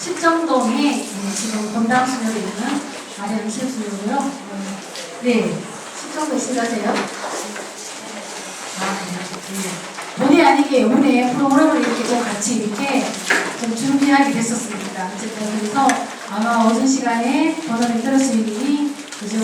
십정동에 지금 본당 수녀로 있는 마련 실수녀고요. 네, 십정도 있으세요? 네. 본의 아니게 오늘 프로그램을 이렇게 좀 같이 이렇게 좀 준비하게 됐었습니다. 어쨌든 그래서 아마 오전 시간에 번호를 들었으니 그죠?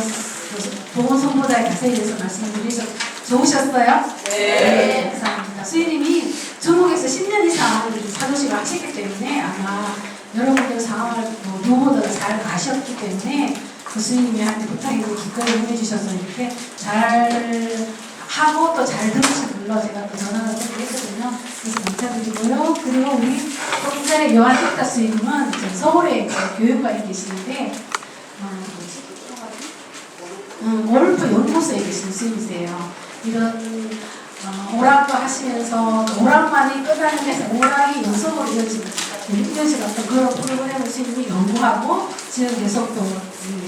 보건선보다의 가세에 대해서 말씀드리셔서 좋으셨어요? 네. 감사합니다. 수희님이 전국에서 10년 이상 사도식을 하셨기 때문에 아마 여러분들 상황을 누구보다 잘 아셨기 때문에 그 수희님한테 부탁해서 기꺼이 응해주셔서 이렇게 잘 하고 또 잘 들으신 분로 제가 또 전화를 드리겠거든요. 그래서 감사드리고요. 그리고 우리 조금 전에 요한택다 수희님은 서울에 교육과에 계시는데 골프 연구소에 계신 수님이세요. 이런 오락도 하시면서 오락만이 끝나는 데서 오락이 연속으로 이어지는 어떤 그런 프로그램을 수님이 연구하고 지금 계속 또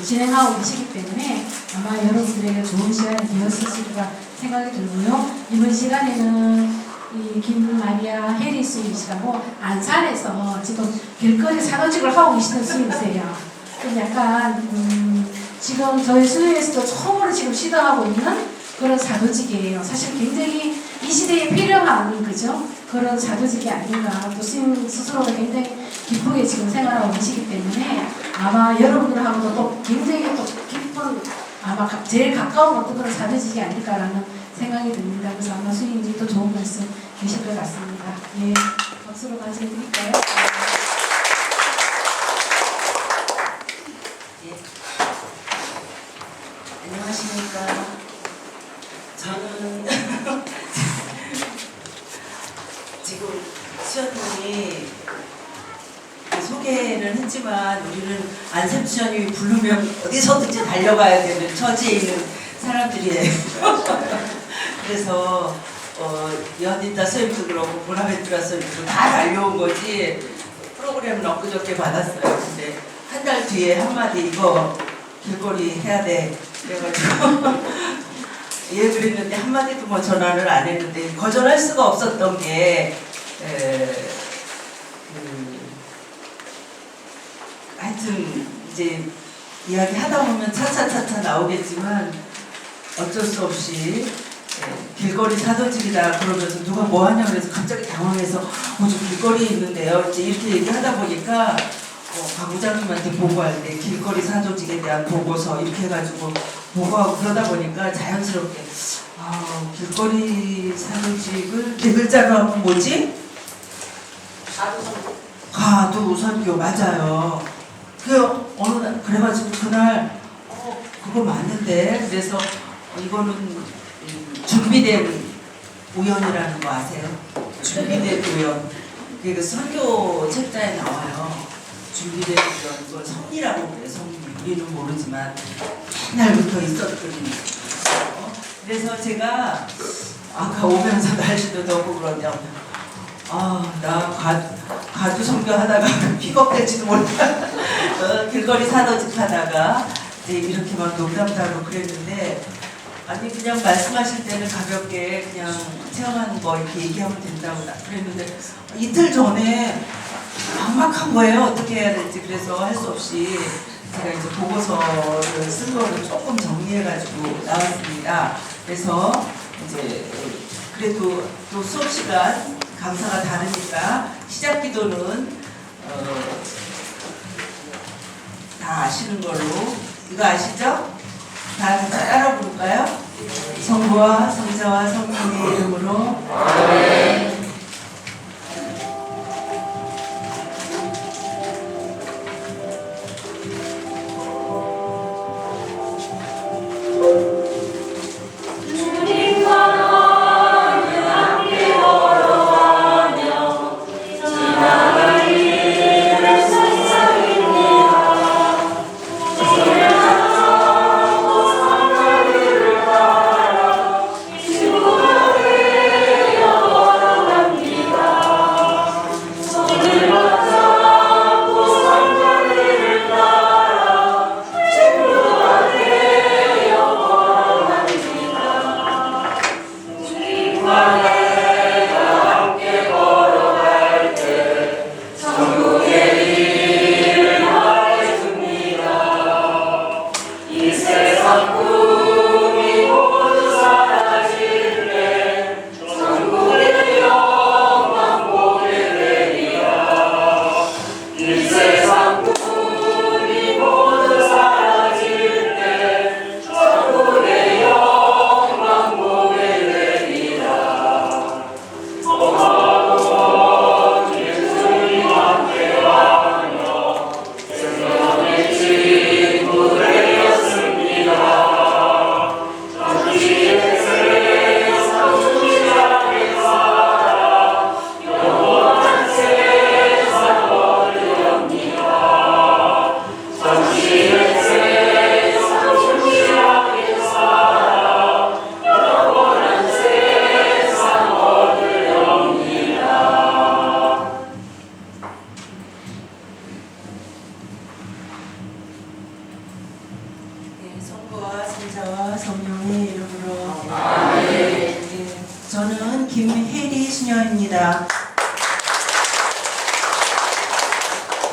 진행하고 계시기 때문에 아마 여러분들에게 좋은 시간이 되었으리라 생각이 들고요. 이번 시간에는 이 김마리아 해리 수님이시라고 안산에서 지금 길거리 사도직을 하고 계시는 수님이세요. 좀 약간 지금 저희 수요에서도 처음으로 지금 시도하고 있는 그런 사도직이에요. 사실 굉장히 이 시대에 필요한 그죠? 그런 사도직이 아닌가. 또 스님 스스로가 굉장히 기쁘게 지금 생활하고 계시기 때문에 아마 여러분들하고도 또 굉장히 또 깊은 아마 제일 가까운 어떤 그런 사도직이 아닐까라는 생각이 듭니다. 그래서 아마 스님이 또 좋은 말씀 되실 것 같습니다. 예, 박수로 맞이해드릴까요? 안녕하십니까. 저는 지금 수연님이 소개를 했지만 우리는 안샘 수연님이 부르면 어디서든지 달려가야 되는 처지에 있는 사람들이에요. 그래서 연인다 수연도 그렇고 보나벤투라 수연도 다 달려온 거지 프로그램은 엊그저께 받았어요. 근데 한 달 뒤에 한마디 이거 길거리 해야 돼. 그래가지고 예 그랬는데 한마디도 뭐 전화를 안 했는데 거절할 수가 없었던 게 하여튼 이제 이야기 하다 보면 차차차차 나오겠지만 어쩔 수 없이 길거리 사도직이다 그러면서 누가 뭐 하냐 그래서 갑자기 당황해서 저 길거리에 있는데요 이제 이렇게 얘기하다 보니까 박 부장님한테 보고할 때 길거리 사도직에 대한 보고서 이렇게 해가지고 보고하고 그러다 보니까 자연스럽게 길거리 사도직을 네 글자로 하면 뭐지? 가두선교 맞아요. 어느 날 그래가지고 그날 그거 맞는데 그래서 이거는 준비된 우연이라는 거 아세요? 준비된 우연. 그 선교 책자에 나와요. 준비된 우연. 이걸 섭리라고 그래요. 섭리. 우리는 모르지만 옛날부터 있었던. 그래서 제가 아까 오면서 날씨도 덥고 그러냐. 나 가두 선교하다가 픽업될지도 몰라. 길거리 사도직 하다가 이제 이렇게 막 농담도 하고 그랬는데 아니 그냥 말씀하실 때는 가볍게 그냥 체험하는 거 이렇게 얘기하면 된다고 그랬는데 이틀 전에 막막한 거예요. 어떻게 해야 될지. 그래서 할 수 없이 제가 이제 보고서를 쓴 거를 조금 정리해가지고 나왔습니다. 그래서 이제 그래도 또 수업 시간 강사가 다르니까 시작 기도는 다 아시는 걸로. 이거 아시죠? 다 같이 따라 부를까요? 성부와 성자와 성령의 이름으로 아멘. 수녀입니다.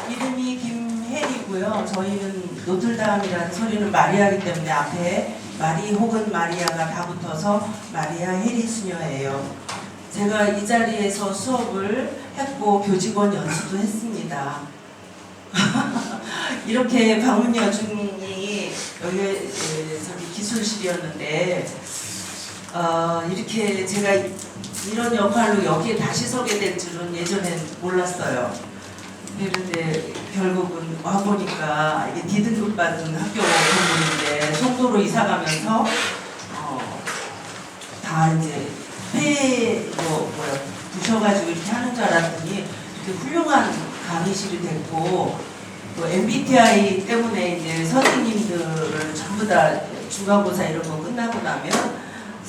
이름이 김혜리고요. 저희는 노틀담이라는 소리는 마리아이기 때문에 앞에 마리 혹은 마리아가 다 붙어서 마리아 해리 수녀예요. 제가 이 자리에서 수업을 했고 교직원 연수도 했습니다. 이렇게 방문 여중이 여기 저기 기술실이었는데 이렇게 제가 이런 역할로 여기에 다시 서게 될 줄은 예전엔 몰랐어요. 그런데 결국은 와보니까 이게 D등급 받은 학교 건물인데 송도로 이사 가면서 다 이제 부셔가지고 이렇게 하는 줄 알았더니 이렇게 훌륭한 강의실이 됐고 또 MBTI 때문에 이제 선생님들을 전부 다 중간고사 이런 거 끝나고 나면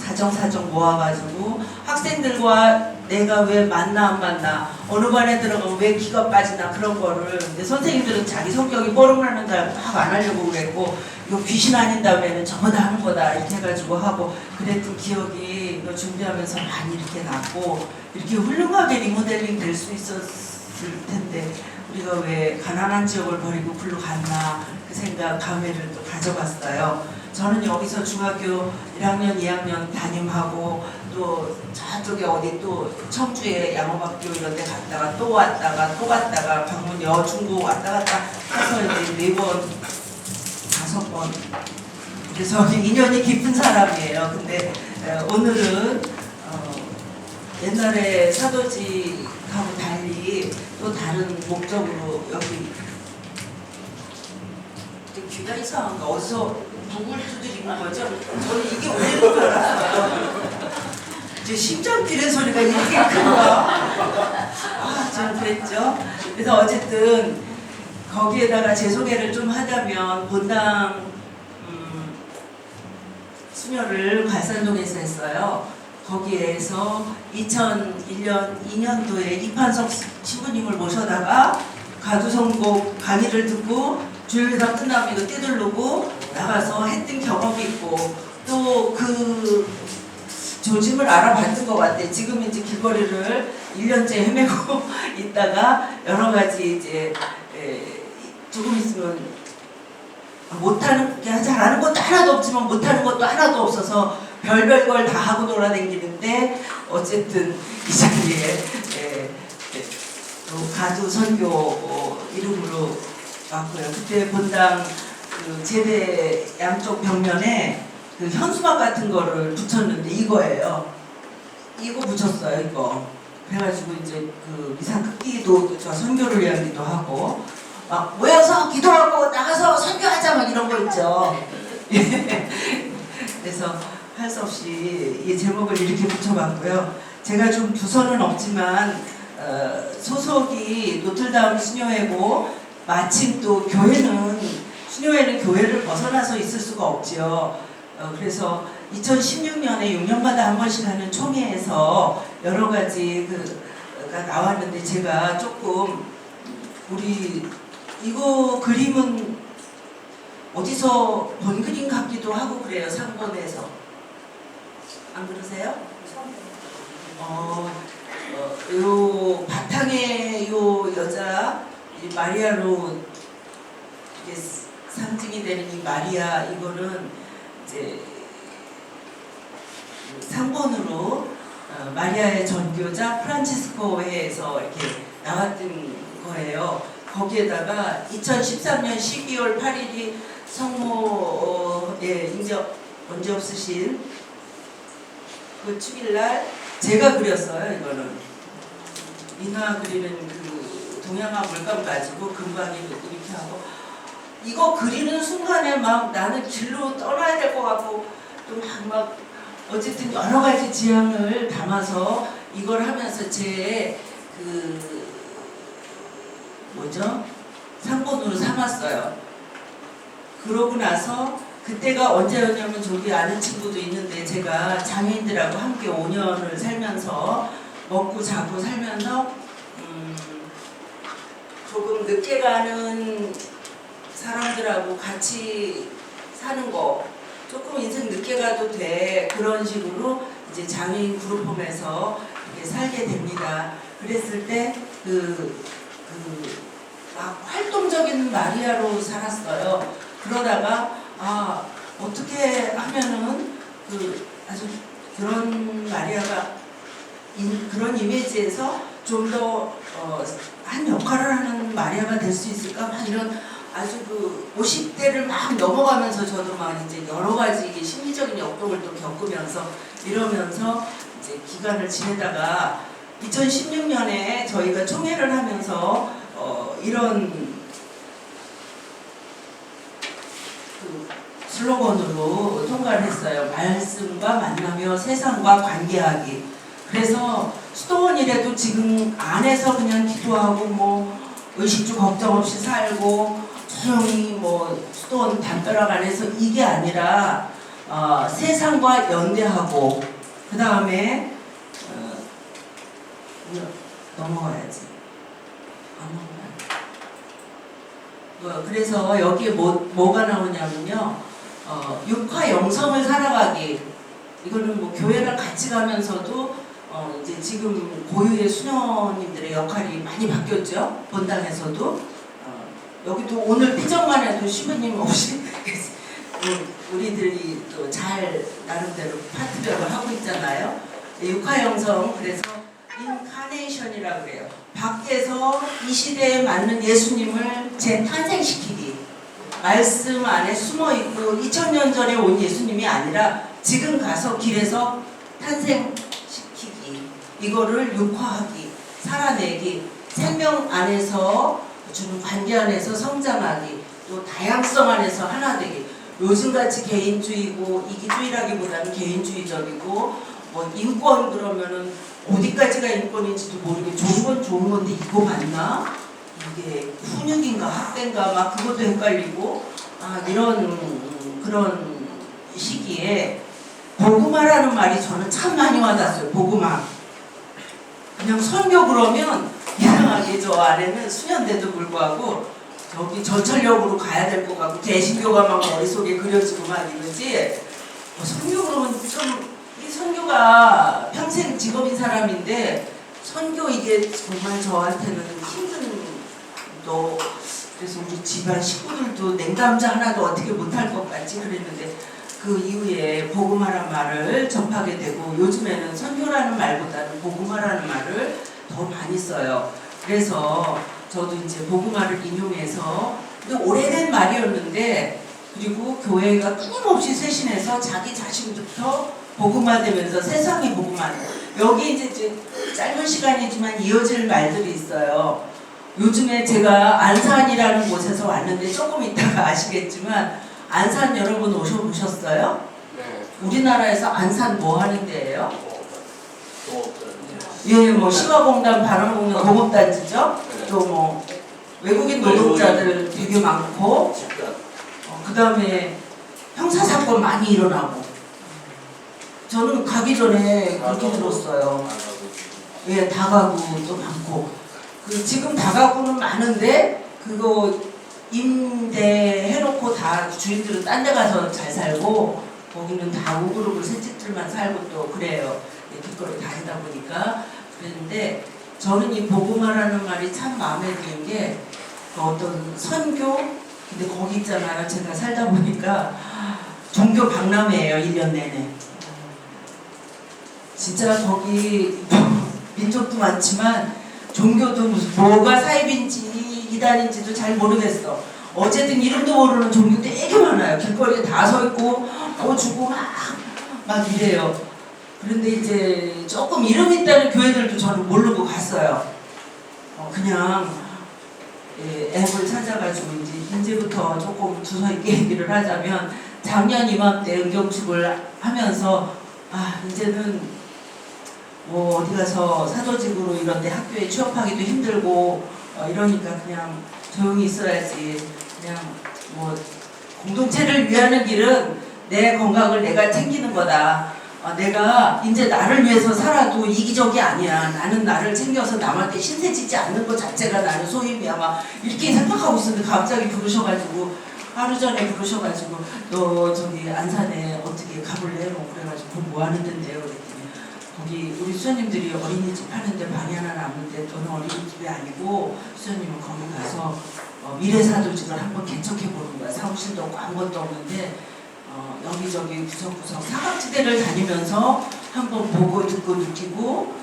사정 모아가지고 학생들과 내가 왜 만나 안 만나 어느 반에 들어가면 왜 기가 빠지나 그런 거를 근데 선생님들은 자기 성격이 뽀록나는 줄 알고 막 안 하려고 그랬고 이거 귀신 아닌 다음에는 저거다 하는 거다 이렇게 해가지고 하고 그랬던 기억이 이거 준비하면서 많이 이렇게 났고 이렇게 훌륭하게 리모델링 될 수 있었을 텐데 우리가 왜 가난한 지역을 버리고 글로 갔나 그 생각 감회를 또 가져봤어요. 저는 여기서 중학교 1학년, 2학년 담임하고 또 저쪽에 어디 또 청주에 양호학교 이런 데 갔다가 또 갔다가 방문 여중고 왔다 갔다 해서 이제 4번, 5번 그래서 인연이 깊은 사람이에요. 근데 오늘은 옛날에 사도직하고 달리 또 다른 목적으로 여기 귀가 이상한가 어디서 누굴 두드리는 거죠? 저는 이게 왜 이런 줄 알았어요. 이제 심장 뛰는 소리가 이렇게 큰가? 저는 그랬죠. 그래서 어쨌든 거기에다가 제 소개를 좀 하자면 본당 수녀를 관산동에서 했어요. 거기에서 2001년, 2년도에 이판석 신부님을 모셔다가 가두성곡 강의를 듣고 주일회사 끝나면 이거 떼들르고 나가서 했던 경험이 있고 또 그 조짐을 알아봤던 것 같아. 지금 이제 길거리를 1년째 헤매고 있다가 여러 가지 이제 조금 있으면 못하는 잘하는 것도 하나도 없지만 못하는 것도 하나도 없어서 별별 걸 다 하고 돌아다니는데 어쨌든 이 자리에 또 가두 선교 이름으로 왔고요. 그때 본당 그 제대 양쪽 벽면에 그 현수막 같은 거를 붙였는데 이거예요. 이거 붙였어요. 이거. 그래가지고 이제 그 미상극기도 저 선교를 위한 기도하고 막 모여서 기도하고 나가서 선교하자 막 이런 거 있죠. 그래서 할 수 없이 이 제목을 이렇게 붙여봤고요. 제가 좀 두서는 없지만 소속이 노틀담 수녀회고 마침 또 교회는 수녀회는 교회를 벗어나서 있을 수가 없지요. 그래서 2016년에 6년마다 한 번씩 하는 총회에서 여러 가지가 나왔는데 제가 조금 우리 이거 그림은 어디서 본 그림 같기도 하고 그래요. 상본에서 안 그러세요? 요 바탕에 요 여자 이 마리아로 이게 상징이 되는 이 마리아 이거는 이제 상본으로 마리아의 전교자 프란치스코회에서 이렇게 나왔던 거예요. 거기에다가 2013년 12월 8일이 성모에 이제 언제 없으신 그 축일날 제가 그렸어요. 이거는 민화 그리는 그 동양화 물감 가지고 금방이 이렇게 하고 이거 그리는 순간에 막 나는 길로 떠나야 될 것 같고 또 막 어쨌든 여러 가지 지향을 담아서 이걸 하면서 제 그 뭐죠? 상본으로 삼았어요. 그러고 나서 그때가 언제였냐면 저기 아는 친구도 있는데 제가 장애인들하고 함께 5년을 살면서 먹고 자고 살면서 조금 늦게 가는 사람들하고 같이 사는 거 조금 인생 늦게 가도 돼 그런 식으로 이제 장애인 그룹홈에서 이제 살게 됩니다. 그랬을 때 막 활동적인 마리아로 살았어요. 그러다가 어떻게 하면은 아주 그런 마리아가 그런 이미지에서 좀 더 한 역할을 하는 마리아가 될 수 있을까? 막 이런 아주 50대를 막 넘어가면서 저도 막 이제 여러 가지 심리적인 역동을 또 겪으면서 이러면서 이제 기간을 지내다가 2016년에 저희가 총회를 하면서 이런 슬로건으로 통과를 했어요. 말씀과 만나며 세상과 관계하기. 그래서 수도원이라도 지금 안에서 그냥 기도하고 뭐 의식주 걱정 없이 살고 조용히 뭐 수도원 담벼락 안에서 이게 아니라 세상과 연대하고 그 다음에 넘어가야지. 그래서 여기에 뭐가 나오냐면요. 육화 영성을 살아가기. 이거는 뭐 교회랑 같이 가면서도 이제 지금 고유의 수녀님들의 역할이 많이 바뀌었죠. 본당에서도. 여기도 오늘 피정만 해도 신부님 없이 우리들이 또 잘 나름대로 파트별로 하고 있잖아요. 육화 영성, 그래서 인카네이션이라고 그래요. 밖에서 이 시대에 맞는 예수님을 재탄생시키기. 말씀 안에 숨어있고 2000년 전에 온 예수님이 아니라 지금 가서 길에서 탄생시키기. 이거를 육화하기, 살아내기, 생명 안에서 주는 관계 안에서 성장하기, 또 다양성 안에서 하나 되기. 요즘같이 개인주의고 이기주의라기보다는 개인주의적이고 뭐 인권 그러면은 어디까지가 인권인지도 모르게 좋은 건 좋은 건데 이거 맞나? 이게 훈육인가 학대인가 막 그것도 헷갈리고 이런 그런 시기에 복음화라는 말이 저는 참 많이 와닿았어요. 복음화. 그냥 선교 그러면 이상하게 저 아래는 수련대도 불구하고 저기 전철역으로 가야 될 것 같고 개신교가 막 머릿속에 그려지고 막 이러지. 선교 그러면 좀 이 선교가 평생 직업인 사람인데 선교 이게 정말 저한테는 힘든 또 그래서 우리 집안 식구들도 냉담자 하나도 어떻게 못할 것 같지 그랬는데 그 이후에 복음화라는 말을 접하게 되고 요즘에는 선교라는 말보다는 복음화라는 말을 더 많이 써요. 그래서 저도 이제 복음화를 인용해서 근데 오래된 말이었는데 그리고 교회가 끊임없이 쇄신해서 자기 자신부터 복음화되면서 세상이 복음화. 여기 이제 짧은 시간이지만 이어질 말들이 있어요. 요즘에 제가 안산이라는 곳에서 왔는데 조금 이따가 아시겠지만 안산 여러분 오셔보셨어요? 네. 우리나라에서 안산 뭐 하는 데예요? 예, 뭐 시화공단, 발언공단, 공업단지죠. 네. 또 뭐 외국인 노동자들 되게 많고, 그 다음에 형사사건 많이 일어나고. 저는 가기 전에 그렇게 들었어요. 예, 다가구도 많고. 지금 다가구는 많은데 그거 임대해놓고 다 주인들은 딴 데 가서 잘 살고 거기는 다 우그룹을 새집들만 살고 또 그래요. 길거리 다니다 보니까 그랬는데 저는 이 복음화라는 말이 참 마음에 드는 게 어떤 선교 근데 거기 있잖아요. 제가 살다 보니까 종교 박람회예요. 1년 내내. 진짜 거기 민족도 많지만 종교도 무슨 뭐가 사입인지 이단인지도 잘 모르겠어. 어쨌든 이름도 모르는 종교 되게 많아요. 길거리에 다 서 있고 주고 막 이래요. 그런데 이제 조금 이름 있다는 교회들도 저는 모르고 갔어요. 그냥 앱을 찾아가지고 이제부터 조금 주서 있게 얘기를 하자면 작년 이맘때 응경축을 하면서 이제는 뭐 어디 가서 사도직으로 이런데 학교에 취업하기도 힘들고 이러니까 그냥 조용히 있어야지. 그냥 뭐 공동체를 위하는 길은 내 건강을 내가 챙기는 거다. 내가 이제 나를 위해서 살아도 이기적이 아니야. 나는 나를 챙겨서 남한테 신세지지 않는 것 자체가 나는 소임이야. 막 이렇게 생각하고 있었는데 갑자기 부르셔가지고 하루 전에 부르셔가지고 너 저기 안산에 어떻게 가볼래? 뭐 그래가지고 뭐 하는 데인데요? 그랬더니 거기 우리 수녀님들이 어린이집 하는데 방이 하나 남는데 저는 어린이집이 아니고 수녀님은 거기 가서 미래사도직을 한번 개척해 보는 거야. 사무실도 없고 아무것도 없는데 여기저기 구석구석 사각지대를 다니면서 한번 보고 듣고 느끼고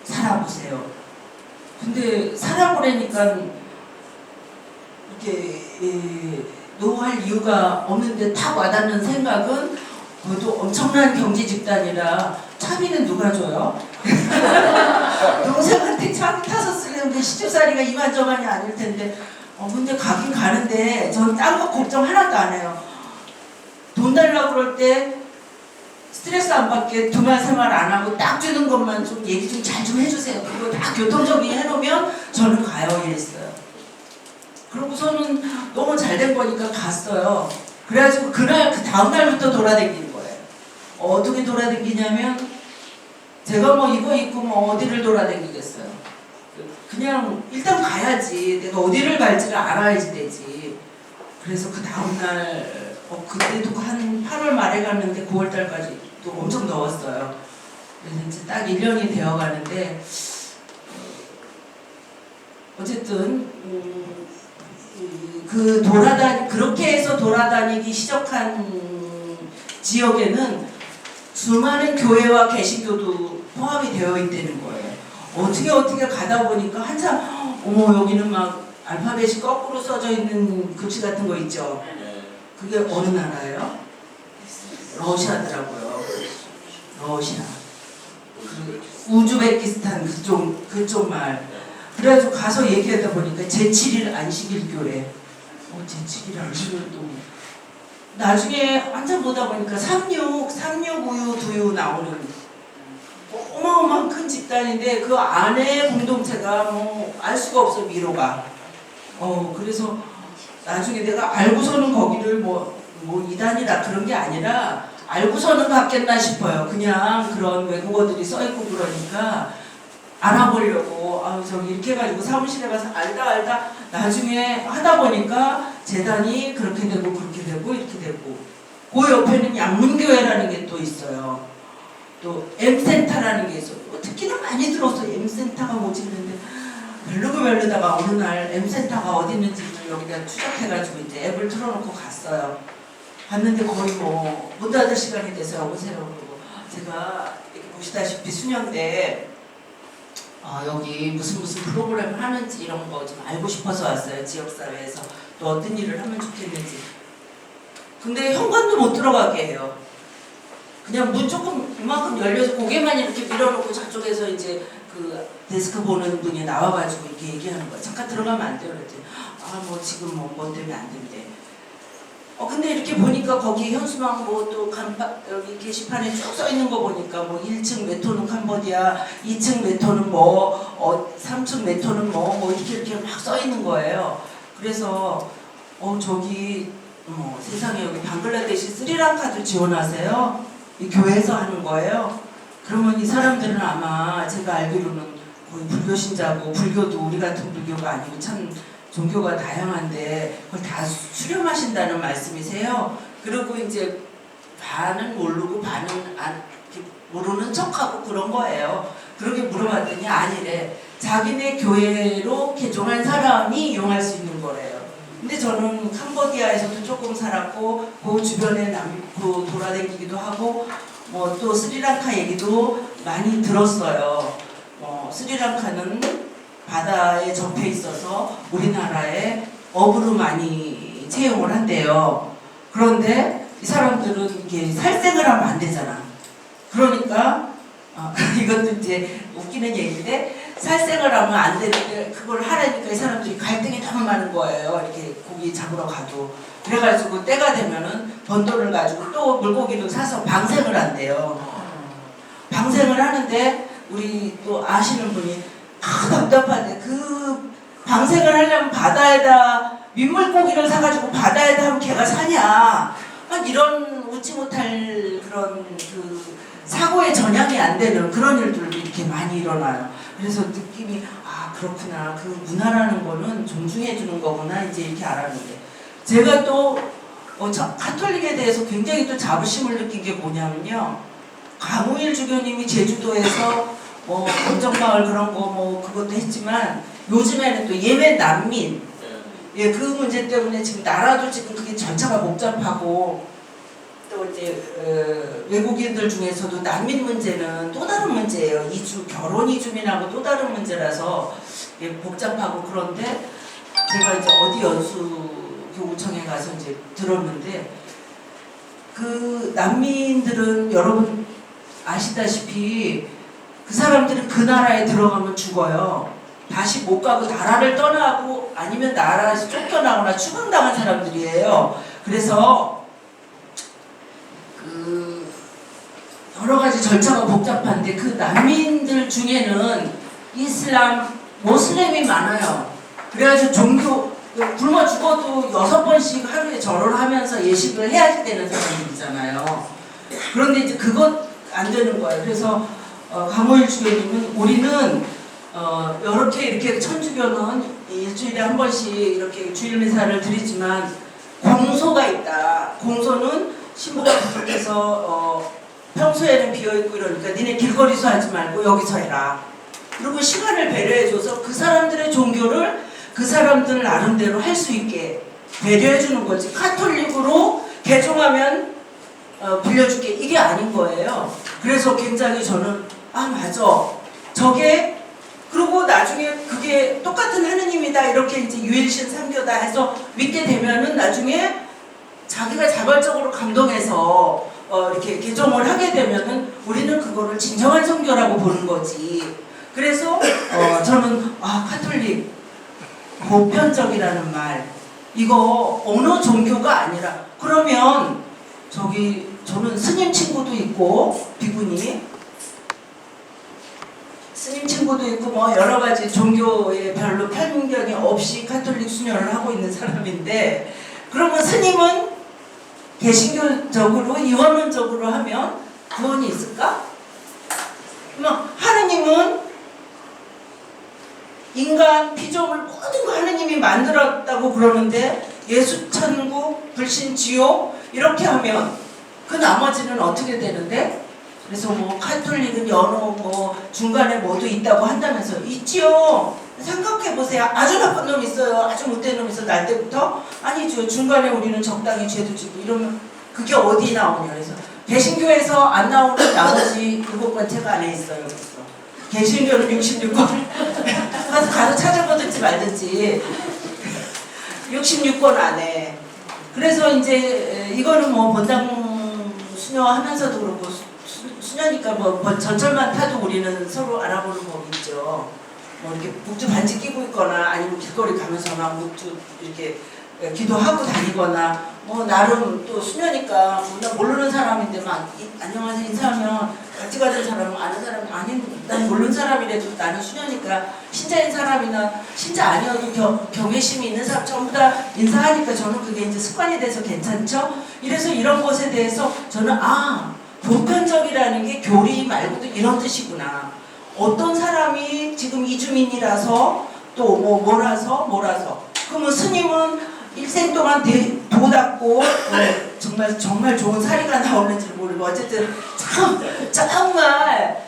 살아보세요. 근데 살아보려니까 이렇게 노할 이유가 없는데 탁 와닿는 생각은 그것도 엄청난 경제 집단이라 차비는 누가 줘요? 동생한테 차 타서 쓰려는데 시집살이가 이만저만이 아닐 텐데 근데 가긴 가는데 전 딴 거 걱정 하나도 안 해요. 돈 달라고 그럴 때 스트레스 안 받게 두말 세말 안 하고 딱 주는 것만 좀 얘기 좀 잘 좀 해주세요. 그리고 다 교통정리 해놓으면 저는 가요 이랬어요. 그러고서는 너무 잘 된 거니까 갔어요. 그래가지고 그날 그 다음날부터 돌아다니는 거예요. 어떻게 돌아다니냐면 제가 뭐 이거 입고 뭐 어디를 돌아다니겠어요. 그냥 일단 가야지. 내가 어디를 갈지를 알아야지 되지. 그래서 그 다음날 그때도 한 8월 말에 갔는데 9월 달까지 또 엄청 더웠어요. 그래서 이제 딱 1년이 되어 가는데 어쨌든 그렇게 해서 돌아다니기 시작한 지역에는 수많은 교회와 개신교도 포함이 되어 있다는 거예요. 어떻게 가다 보니까 한참 여기는 막 알파벳이 거꾸로 써져 있는 글씨 같은 거 있죠. 그게 어느 나라예요? 러시아더라고요. 러시아. 우즈베키스탄 그쪽 말. 그래가지고 가서 얘기하다 보니까 제7일 안식일교회. 제7일 안식일도. 나중에 한참 보다 보니까 36우유 두유 나오는 어마어마한 큰 집단인데 그 안에 공동체가 뭐 알 수가 없어 미로가. 그래서 나중에 내가 알고서는 거기를 뭐 이단이라 그런 게 아니라 알고서는 갔겠나 싶어요. 그냥 그런 외국어들이 써있고 그러니까 알아보려고 저기 이렇게 해가지고 사무실에 가서 알다 나중에 하다 보니까 재단이 그렇게 되고 그렇게 되고 이렇게 되고 그 옆에는 양문교회라는 게 또 있어요. 또 M센터라는 게 있어요. 특히나 많이 들었어요. M센터가 뭐지 그랬는데 별로다가 어느 날 M센터가 어디 있는지를 여기다 추적해가지고 이제 앱을 틀어놓고 갔어요. 갔는데 거의 뭐 문 닫을 시간이 돼서 여보세요. 그러고 제가 이렇게 보시다시피 수녀인데 여기 무슨 프로그램을 하는지 이런 거 좀 알고 싶어서 왔어요. 지역사회에서 또 어떤 일을 하면 좋겠는지. 근데 현관도 못 들어가게 해요. 그냥 문 조금 이만큼 열려서 고개만 이렇게 밀어놓고 저쪽에서 이제 그 데스크 보는 분이 나와가지고 이렇게 얘기하는 거야. 잠깐 들어가면 안 돼요. 그랬더니 뭐 지금 뭐 때문에 안 된대. 근데 이렇게 보니까 거기 현수막 또 여기 게시판에 쭉 써 있는 거 보니까 1층 메토는 캄보디아, 2층 메토는 3층 메토는 이렇게 막 써 있는 거예요. 그래서 저기 세상에 여기 방글라데시 스리랑카도 지원하세요? 이 교회에서 하는 거예요. 그러면 이 사람들은 아마 제가 알기로는 거의 불교 신자고 불교도 우리 같은 불교가 아니고 참 종교가 다양한데 그걸 다 수렴하신다는 말씀이세요. 그리고 이제 반은 모르고 반은 모르는 척하고 그런 거예요. 그렇게 물어봤더니 아니래. 자기네 교회로 개종한 사람이 이용할 수 있는 거래요. 근데 저는 캄보디아에서도 조금 살았고 그 주변에 돌아다니기도 하고 또 스리랑카 얘기도 많이 들었어요. 스리랑카는 바다에 접해 있어서 우리나라에 어부로 많이 채용을 한대요. 그런데 이 사람들은 이게 살생을 하면 안 되잖아. 그러니까 이것도 이제 웃기는 얘기인데 살생을 하면 안 되는데 그걸 하라니까 이 사람들이 갈등이 너무 많은 거예요. 이렇게 고기 잡으러 가도. 그래가지고 때가 되면은 번 돈을 가지고 또 물고기를 사서 방생을 한대요. 방생을 하는데 우리 또 아시는 분이 답답한데 그 방생을 하려면 바다에다 민물고기를 사가지고 바다에다 하면 걔가 사냐. 이런 웃지 못할 그런 그 사고의 전향이 안 되는 그런 일들도 이렇게 많이 일어나요. 그래서 느낌이 그렇구나. 그 문화라는 거는 존중해 주는 거구나 이제 이렇게 알았는데 제가 또 가톨릭에 대해서 굉장히 또 자부심을 느낀 게 뭐냐면요. 강우일 주교님이 제주도에서 검정마을 그런 거 그것도 했지만 요즘에는 또 예멘 난민 예, 그 문제 때문에 지금 나라도 지금 그게 절차가 복잡하고 또 이제 외국인들 중에서도 난민 문제는 또 다른 문제예요. 결혼 이주민하고 또 다른 문제라서 예, 복잡하고 그런데 제가 이제 어디 연수교구청에 가서 이제 들었는데 그 난민들은 여러분 아시다시피 그 사람들은 그 나라에 들어가면 죽어요. 다시 못 가고 나라를 떠나고 아니면 나라에서 쫓겨나거나 추방당한 사람들이에요. 그래서 그 여러 가지 절차가 복잡한데 그 난민들 중에는 이슬람, 모슬렘이 많아요. 그래가지고 종교 굶어 죽어도 6번씩 하루에 절을 하면서 예식을 해야 되는 사람들이잖아요. 그런데 이제 그것 안 되는 거예요. 그래서 강호일 주교님은 우리는 이렇게 천주교는 일주일에 한 번씩 이렇게 주일 미사를 드리지만 공소가 있다. 공소는 신부가 부족해서 평소에는 비어있고 이러니까 니네 길거리서 하지 말고 여기서 해라. 그리고 시간을 배려해줘서 그 사람들의 종교를 그 사람들 나름대로 할 수 있게 배려해주는 거지. 카톨릭으로 개종하면 빌려줄게 이게 아닌 거예요. 그래서 굉장히 저는 맞아. 저게 그리고 나중에 그게 똑같은 하느님이다 이렇게 이제 유일신 삼교다 해서 믿게 되면은 나중에 자기가 자발적으로 감동해서 이렇게 개종을 하게 되면은 우리는 그거를 진정한 선교라고 보는 거지. 그래서 저는 카톨릭 보편적이라는 말 이거 어느 종교가 아니라 그러면 저는 스님 친구도 있고 비구니 스님 친구도 있고 여러 가지 종교에 별로 편견이 없이 카톨릭 수녀를 하고 있는 사람인데 그러면 스님은 개신교적으로 이원론적으로 하면 구원이 있을까? 하느님은 인간 피조물 모든 거 하느님이 만들었다고 그러는데 예수 천국 불신 지옥 이렇게 하면 그 나머지는 어떻게 되는데? 그래서 카톨릭은 연호 중간에 뭐도 있다고 한다면서 있지요. 생각해보세요. 아주 나쁜 놈 있어요. 아주 못된 놈 있어 날 때부터 아니죠. 중간에 우리는 적당히 죄도 지고 이러면 그게 어디 나오냐. 그래서 개신교에서 안 나오는 나머지 7권 책 안에 있어요. 그래서 개신교는 66권 가서 찾아보든지 말든지 66권 안에. 그래서 이제 이거는 본당 수녀 하면서도 그렇고 수녀니까 전철만 타도 우리는 서로 알아보는 법이 있죠. 이렇게 묵주 반지 끼고 있거나 아니면 길거리 가면서 막 묵주 이렇게 기도하고 다니거나 나름 또 수녀니까 나 모르는 사람인데 막 안녕하세요 인사하면 같이 가는 사람은 아는 사람이 아닌 난 모르는 사람이라도 나는 수녀니까 신자인 사람이나 신자 아니어도 경외심이 있는 사람 전부 다 인사하니까 저는 그게 이제 습관이 돼서 괜찮죠. 이래서 이런 것에 대해서 저는 보편적이라는 게 교리 말고도 이런 뜻이구나. 어떤 사람이 지금 이주민이라서 또 뭐라서 그러면 스님은 일생 동안 도 닦고 정말 좋은 사리가 나오는지 모르고 어쨌든 정말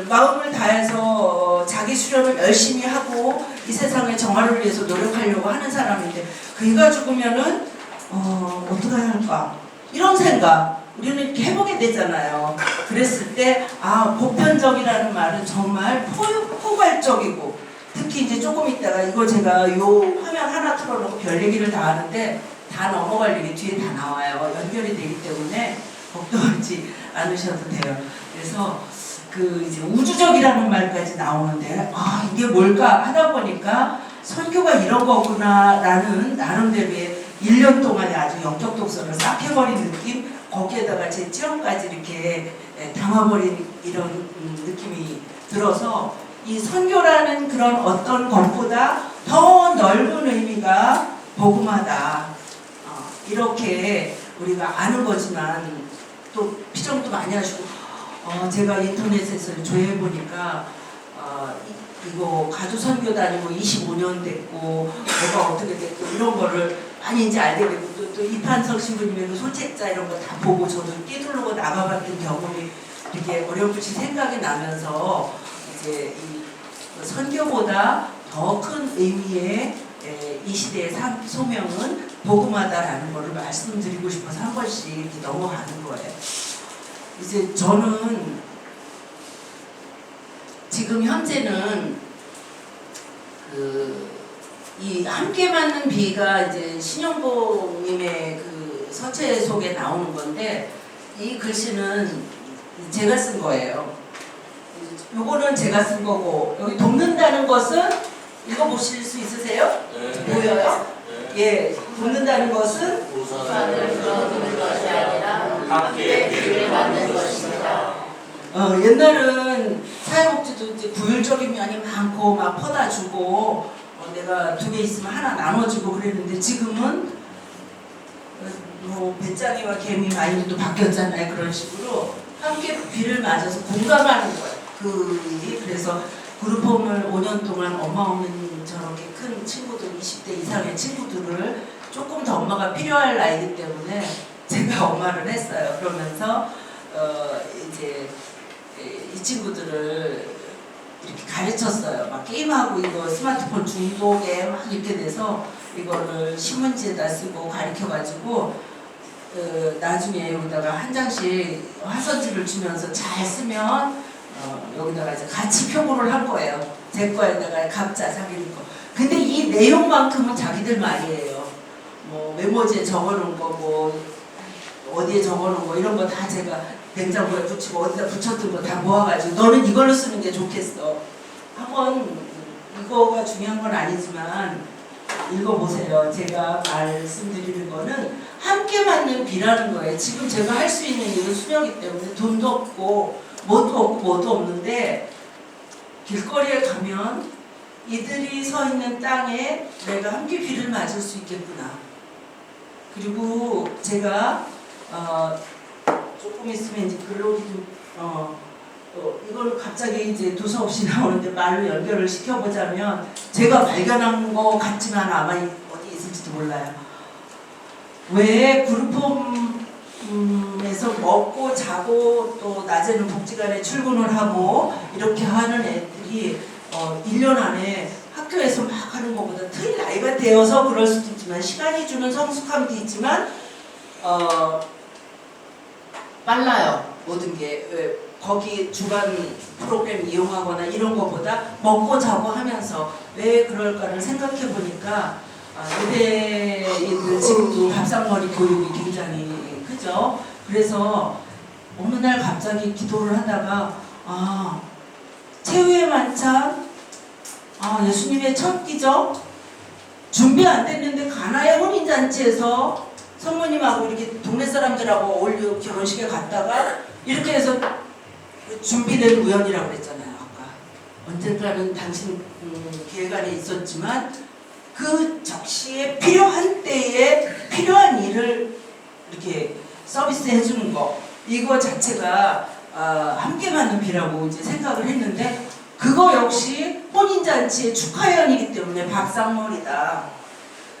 마음을 다해서 자기 수련을 열심히 하고 이 세상의 정화를 위해서 노력하려고 하는 사람인데 그이가 죽으면은 어떻게 해야 할까 이런 생각 우리는 이렇게 해보게 되잖아요. 그랬을 때 보편적이라는 말은 정말 포괄적이고 특히 이제 조금 있다가 이거 제가 요 화면 하나 틀어놓고 별 얘기를 다 하는데 다 넘어갈 얘기 뒤에 다 나와요. 연결이 되기 때문에 걱정하지 않으셔도 돼요. 그래서 그 이제 우주적이라는 말까지 나오는데 이게 뭘까 하다 보니까 설교가 이런 거구나라는 나름대로의 1년 동안에 아주 영적 독서를 싹 해버린 느낌 거기에다가 제 체험까지 이렇게 담아버린 이런 느낌이 들어서 이 선교라는 그런 어떤 것보다 더 넓은 의미가 복음하다. 이렇게 우리가 아는 거지만 또 피정도 많이 하시고 제가 인터넷에서 조회해보니까 이거 가주 선교 다니고 25년 됐고 뭐가 어떻게 됐고 이런 거를 많이 이제 알게 되고 또 이판석 신부님의 그 소책자 이런 거 다 보고 저도 끼두르고 나가봤던 경험이 이렇게 어렴풋이 생각이 나면서 이제 이 선교보다 더 큰 의미의 이 시대의 소명은 복음하다라는 거를 말씀드리고 싶어서 한 번씩 이렇게 넘어가는 거예요. 이제 저는 지금 현재는 이 함께 맞는 비가 이제 신영복님의 그 서체 속에 나오는 건데 이 글씨는 제가 쓴 거예요. 요거는 제가 쓴 거고 여기 돕는다는 것은 읽어보실 수 있으세요? 네. 보여요? 네. 예, 돕는다는 것은 우선을 거두는 것이 아니라 함께 길을 만든 것입니다. 옛날은 사회복지도 이제 구율적인 면이 많고 막 퍼다 주고 내가 2개 있으면 하나 나눠주고 그랬는데 지금은 뭐 배짱이와 개미 마인드도 바뀌었잖아요. 그런 식으로 함께 비를 맞아서 공감하는 거예요. 그래서 그룹홈을 5년 동안 엄마 없는 저렇게 큰 친구들 20대 이상의 친구들을 조금 더 엄마가 필요할 나이기 때문에 제가 엄마를 했어요. 그러면서 이제 이 친구들을 이렇게 가르쳤어요. 막 게임하고 이거 스마트폰 중독에 막 이렇게 돼서 이거를 신문지에다 쓰고 가르쳐가지고 나중에 여기다가 한 장씩 화선지를 주면서 잘 쓰면 여기다가 이제 같이 표고를 한 거예요. 제 거에다가 각자 자기 거. 근데 이 내용만큼은 자기들 말이에요. 뭐 메모지에 적어놓은 거, 뭐 어디에 적어놓은 거 이런 거 다 제가 냉장고에 붙이고 어디다 붙였던 거 다 모아가지고 너는 이걸로 쓰는 게 좋겠어. 한번 이거가 중요한 건 아니지만 읽어보세요. 제가 말씀드리는 거는 함께 맞는 비라는 거예요. 지금 제가 할 수 있는 일은 수녀이기 때문에 돈도 없고 뭐도 없는데 길거리에 가면 이들이 서 있는 땅에 내가 함께 비를 맞을 수 있겠구나. 그리고 제가 조금 있으면 이제 글로기 좀 이걸 갑자기 이제 두서없이 나오는데 말로 연결을 시켜보자면 제가 발견한 거 같지만 아마 어디 있을지도 몰라요. 왜 그룹홈에서 먹고 자고 또 낮에는 복지관에 출근을 하고 이렇게 하는 애들이 1년 안에 학교에서 막 하는 것보다 틀 나이가 되어서 그럴 수도 있지만 시간이 주는 성숙함도 있지만 빨라요. 모든 게 거기 주간 프로그램 이용하거나 이런 것보다 먹고 자고 하면서 왜 그럴까를 생각해 보니까 여대인들 지금도 밥상머리 교육이 굉장히 크죠. 그래서 어느 날 갑자기 기도를 하다가 최후의 만찬 예수님의 첫 기적 준비 안 됐는데 가나의 혼인잔치에서 성모님하고 이렇게 동네 사람들하고 어울려 결혼식에 갔다가 이렇게 해서 준비된 우연이라고 그랬잖아요. 아까 언젠가는 당신 기획안에 있었지만 그 적시에 필요한 때에 필요한 일을 이렇게 서비스 해주는 거 이거 자체가 함께 맞는 비라고 이제 생각을 했는데 그거 역시 혼인잔치의 축하연이기 때문에 밥상머리다.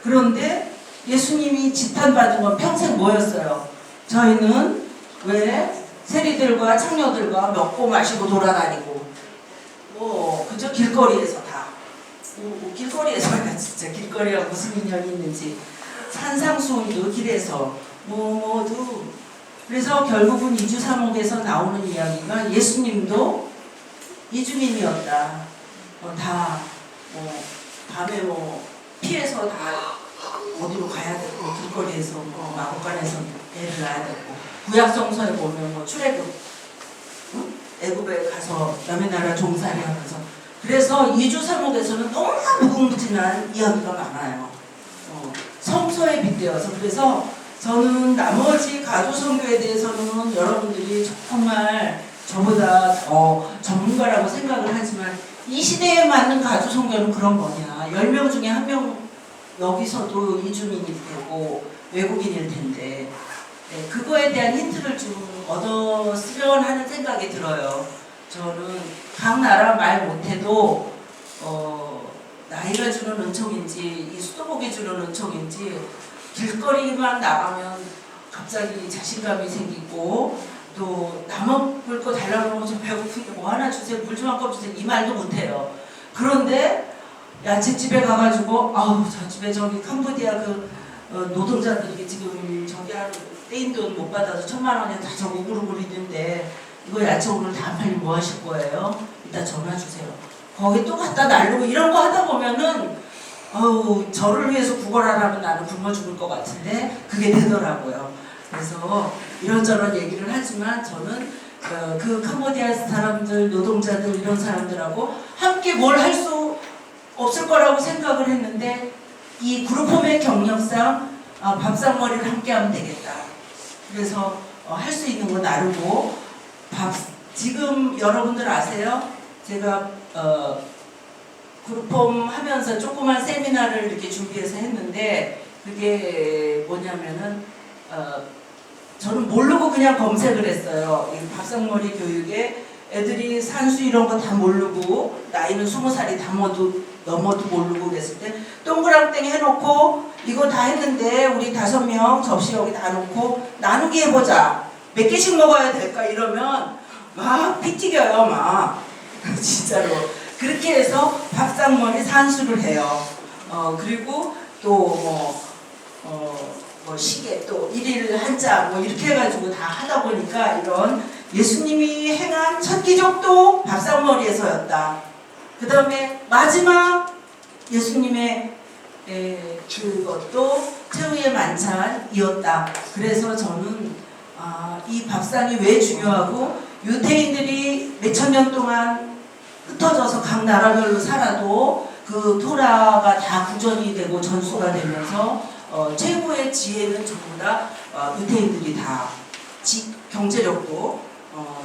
그런데 예수님이 지탄받은 건 평생 뭐였어요? 저희는 왜 세리들과 창녀들과 먹고 마시고 돌아다니고 그저 길거리에서 다 길거리에서 진짜 길거리가 무슨 인연이 있는지 산상수훈도 길에서 모두 그래서 결국은 이주삼옥에서 나오는 이야기가 예수님도 이주민이었다. 밤에 피해서 다 어디로 가야 되고 길거리에서 마곡간에서 애를 낳아야 되고 구약성서에 보면 출애굽 애굽에 가서 남의 나라 종살이 하면서 그래서 이주삼옥에서는 너무나 무궁무진한 이야기가 많아요. 성서에 빗대어서 그래서 저는 나머지 가주선교에 대해서는 여러분들이 정말 저보다 전문가라고 생각을 하지만 이 시대에 맞는 가주선교는 그런 거냐 10명 중에 1명 여기서도 이주민일 테고 외국인일 텐데 그거에 대한 힌트를 좀 얻었으면 하는 생각이 들어요. 저는 각 나라 말 못해도 나이가 주는 은총인지 이 수도복이 주는 은총인지 길거리만 나가면 갑자기 자신감이 생기고 또 나 먹을 거 달라고 하면 저 배고프니까 뭐 하나 주세요, 물 좀 한 컵 주세요 이 말도 못해요. 그런데 야채집에 가가지고 아우 저 집에 저기 캄보디아 그 노동자들이 지금 저기 한 떼인 돈 못 받아서 1,000만 원에 다 저거 우르르 있는데 이거 야채 오늘 다 팔리면 뭐 하실 거예요? 이따 전화 주세요. 거기 또 갖다 날르고 이런 거 하다 보면은 아우 저를 위해서 구걸하라면 나는 굶어 죽을 것 같은데 그게 되더라고요. 그래서 이런저런 얘기를 하지만 저는 그 캄보디아 사람들, 노동자들 이런 사람들하고 함께 뭘 할 수 없을 거라고 생각을 했는데 이 그룹홈의 경력상 밥상머리를 함께 하면 되겠다. 그래서 할 수 있는 거 나르고 지금 여러분들 아세요? 제가 그룹홈 하면서 조그만 세미나를 이렇게 준비해서 했는데 그게 뭐냐면은 저는 모르고 그냥 검색을 했어요. 이 밥상머리 교육에 애들이 산수 이런 거 다 모르고 나이는 20살이 다 넘어도 모르고 그랬을 때 동그랑땡 해놓고 이거 다 했는데 우리 5명 접시 여기 다 놓고 나누기 해보자. 몇 개씩 먹어야 될까 이러면 막 피 튀겨요 막 진짜로. 그렇게 해서 밥상머리 산수를 해요. 그리고 또 뭐 시계 또 일일 한자 뭐 이렇게 해가지고 다 하다 보니까 이런 예수님이 행한 첫 기적도 밥상머리에서였다. 그 다음에 마지막 예수님의 그것도 최후의 만찬이었다. 그래서 저는 이 밥상이 왜 중요하고 유대인들이 몇천 년 동안 흩어져서 각 나라별로 살아도 그 토라가 다 구전이 되고 전수가 되면서 최고의 지혜는 전부 다 유대인들이 다 경제력도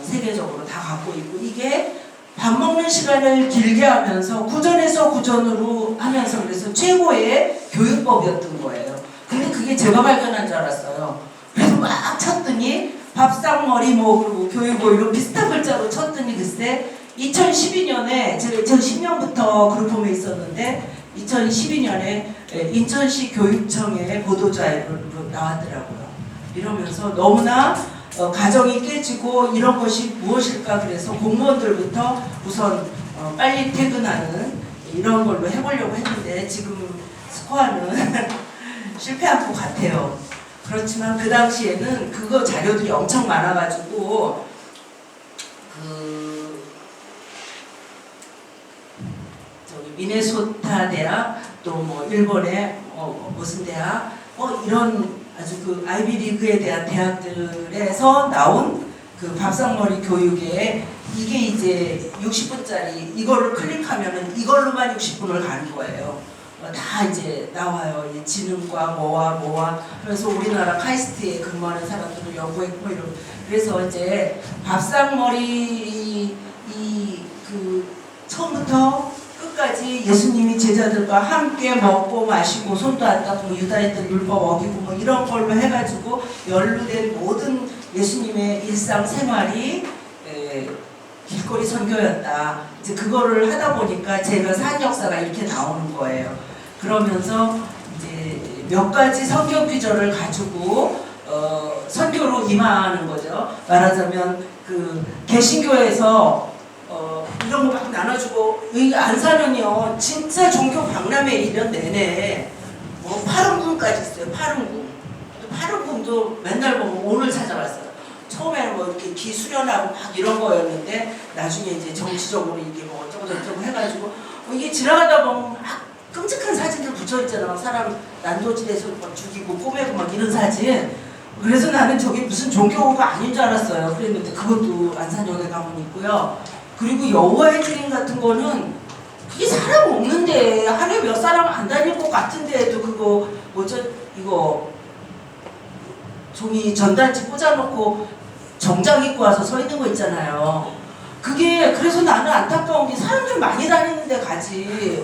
세계적으로 다 갖고 있고 이게 밥 먹는 시간을 길게 하면서 구전에서 구전으로 하면서 그래서 최고의 교육법이었던 거예요. 근데 그게 제가 발견한 줄 알았어요. 그래서 막 쳤더니 밥상머리 뭐 그리고 교육 뭐 이런 비슷한 글자로 쳤더니 글쎄 2012년에 제가 2010년부터 그룹홈에 있었는데 2012년에 인천시 교육청의 보도자료로 나왔더라고요. 이러면서 너무나 가정이 깨지고 이런 것이 무엇일까 그래서 공무원들부터 우선 빨리 퇴근하는 이런 걸로 해보려고 했는데 지금 스코어는 실패한 것 같아요. 그렇지만 그 당시에는 그거 자료들이 엄청 많아가지고 미네소타 대학 또 뭐 일본의 무슨 대학 이런 아주 그 아이비리그에 대한 대학들에서 나온 그 밥상머리 교육에 이게 이제 60분짜리 이거를 클릭하면은 이걸로만 60분을 가는 거예요. 다 이제 나와요. 이 지능과 뭐와 그래서 우리나라 카이스트에 근무하는 사람들을 연구했고 이런. 그래서 이제 밥상머리 그 처음부터 끝까지 예수님이 제자들과 함께 먹고 마시고 손도 안 닦고 유다인들 율법 어기고 뭐 이런 걸로 해가지고 연루된 모든 예수님의 일상생활이 길거리 선교였다. 이제 그거를 하다 보니까 제가 산 역사가 이렇게 나오는 거예요. 그러면서 이제 몇 가지 선교 귀절을 가지고 선교로 임하는 거죠. 말하자면 그 개신교에서 이런 거 막 나눠주고 여기 안산은요 진짜 종교 박람회 1년 내내 뭐 파룬궁까지 있어요. 파룬궁도 맨날 보면 오늘 찾아왔어요. 처음에는 뭐 이렇게 기 수련하고 막 이런 거였는데 나중에 이제 정치적으로 이게 뭐 어쩌고 해가지고 이게 지나가다 보면 막 끔찍한 사진들 붙여있잖아. 사람 난도질에서 막 죽이고 꼬매고 막 이런 사진. 그래서 나는 저게 무슨 종교가 아닌 줄 알았어요. 그랬는데 그것도 안산역에 가면 있고요. 그리고 여호와의 증인 같은 거는 그게 사람 없는데 하루에 몇 사람 안 다닐 것 같은데도 그거 뭐죠 이거 종이 전단지 꽂아놓고 정장 입고 와서 서 있는 거 있잖아요. 그게 그래서 나는 안타까운 게 사람들 많이 다니는데 가지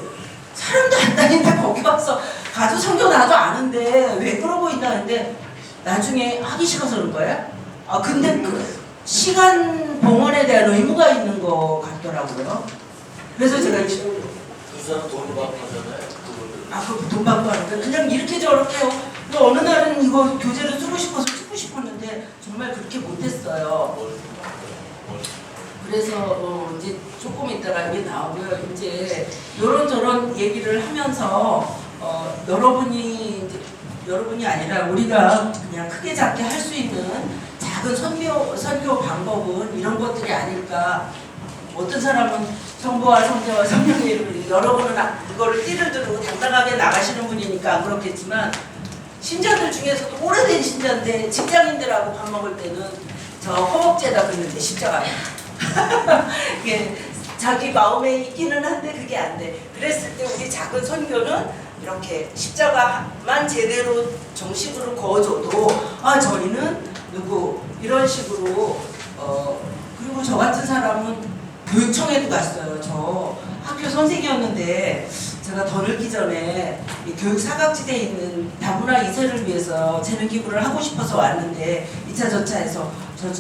사람도 안 다니는데 거기 와서 가도 성경 나도 아는데 왜 그러고 있나는데 나중에 하기 싫어서 그런 거예요? 근데 그 시간 봉헌에 대한 의무가 있는 것 같더라고요. 그래서 제가 사람 돈을 받고 하잖아요. 그분들. 아, 그 돈 받고 하는 거 그냥 이렇게 저렇게요. 근데 어느 날은 이거 교재로 쓰고 싶어서 쓰고 싶었는데 정말 그렇게 못했어요. 그래서 이제 조금 있다가 이게 나오고요. 이제 요런저런 얘기를 하면서 여러분이 아니라 우리가 그냥 크게 작게 할 수 있는 작은 선교 방법은 이런 것들이 아닐까. 어떤 사람은 성부와 성자와 성령의 이름을 여러분은 이거를 띠를 두르고 당당하게 나가시는 분이니까 안 그렇겠지만 신자들 중에서도 오래된 신자인데 직장인들하고 밥 먹을 때는 저 허벅지에다 긋는데 십자가 이게 자기 마음에 있기는 한데 그게 안 돼. 그랬을 때 우리 작은 선교는 이렇게 십자가만 제대로 정식으로 그어줘도 아 저희는 누구 이런 식으로 그리고 저 같은 사람은 교육청에도 갔어요. 저 학교 선생이었는데 제가 더 늙기 전에 이 교육 사각지대에 있는 다문화 2세를 위해서 재능 기부를 하고 싶어서 왔는데 2차 저차에서 저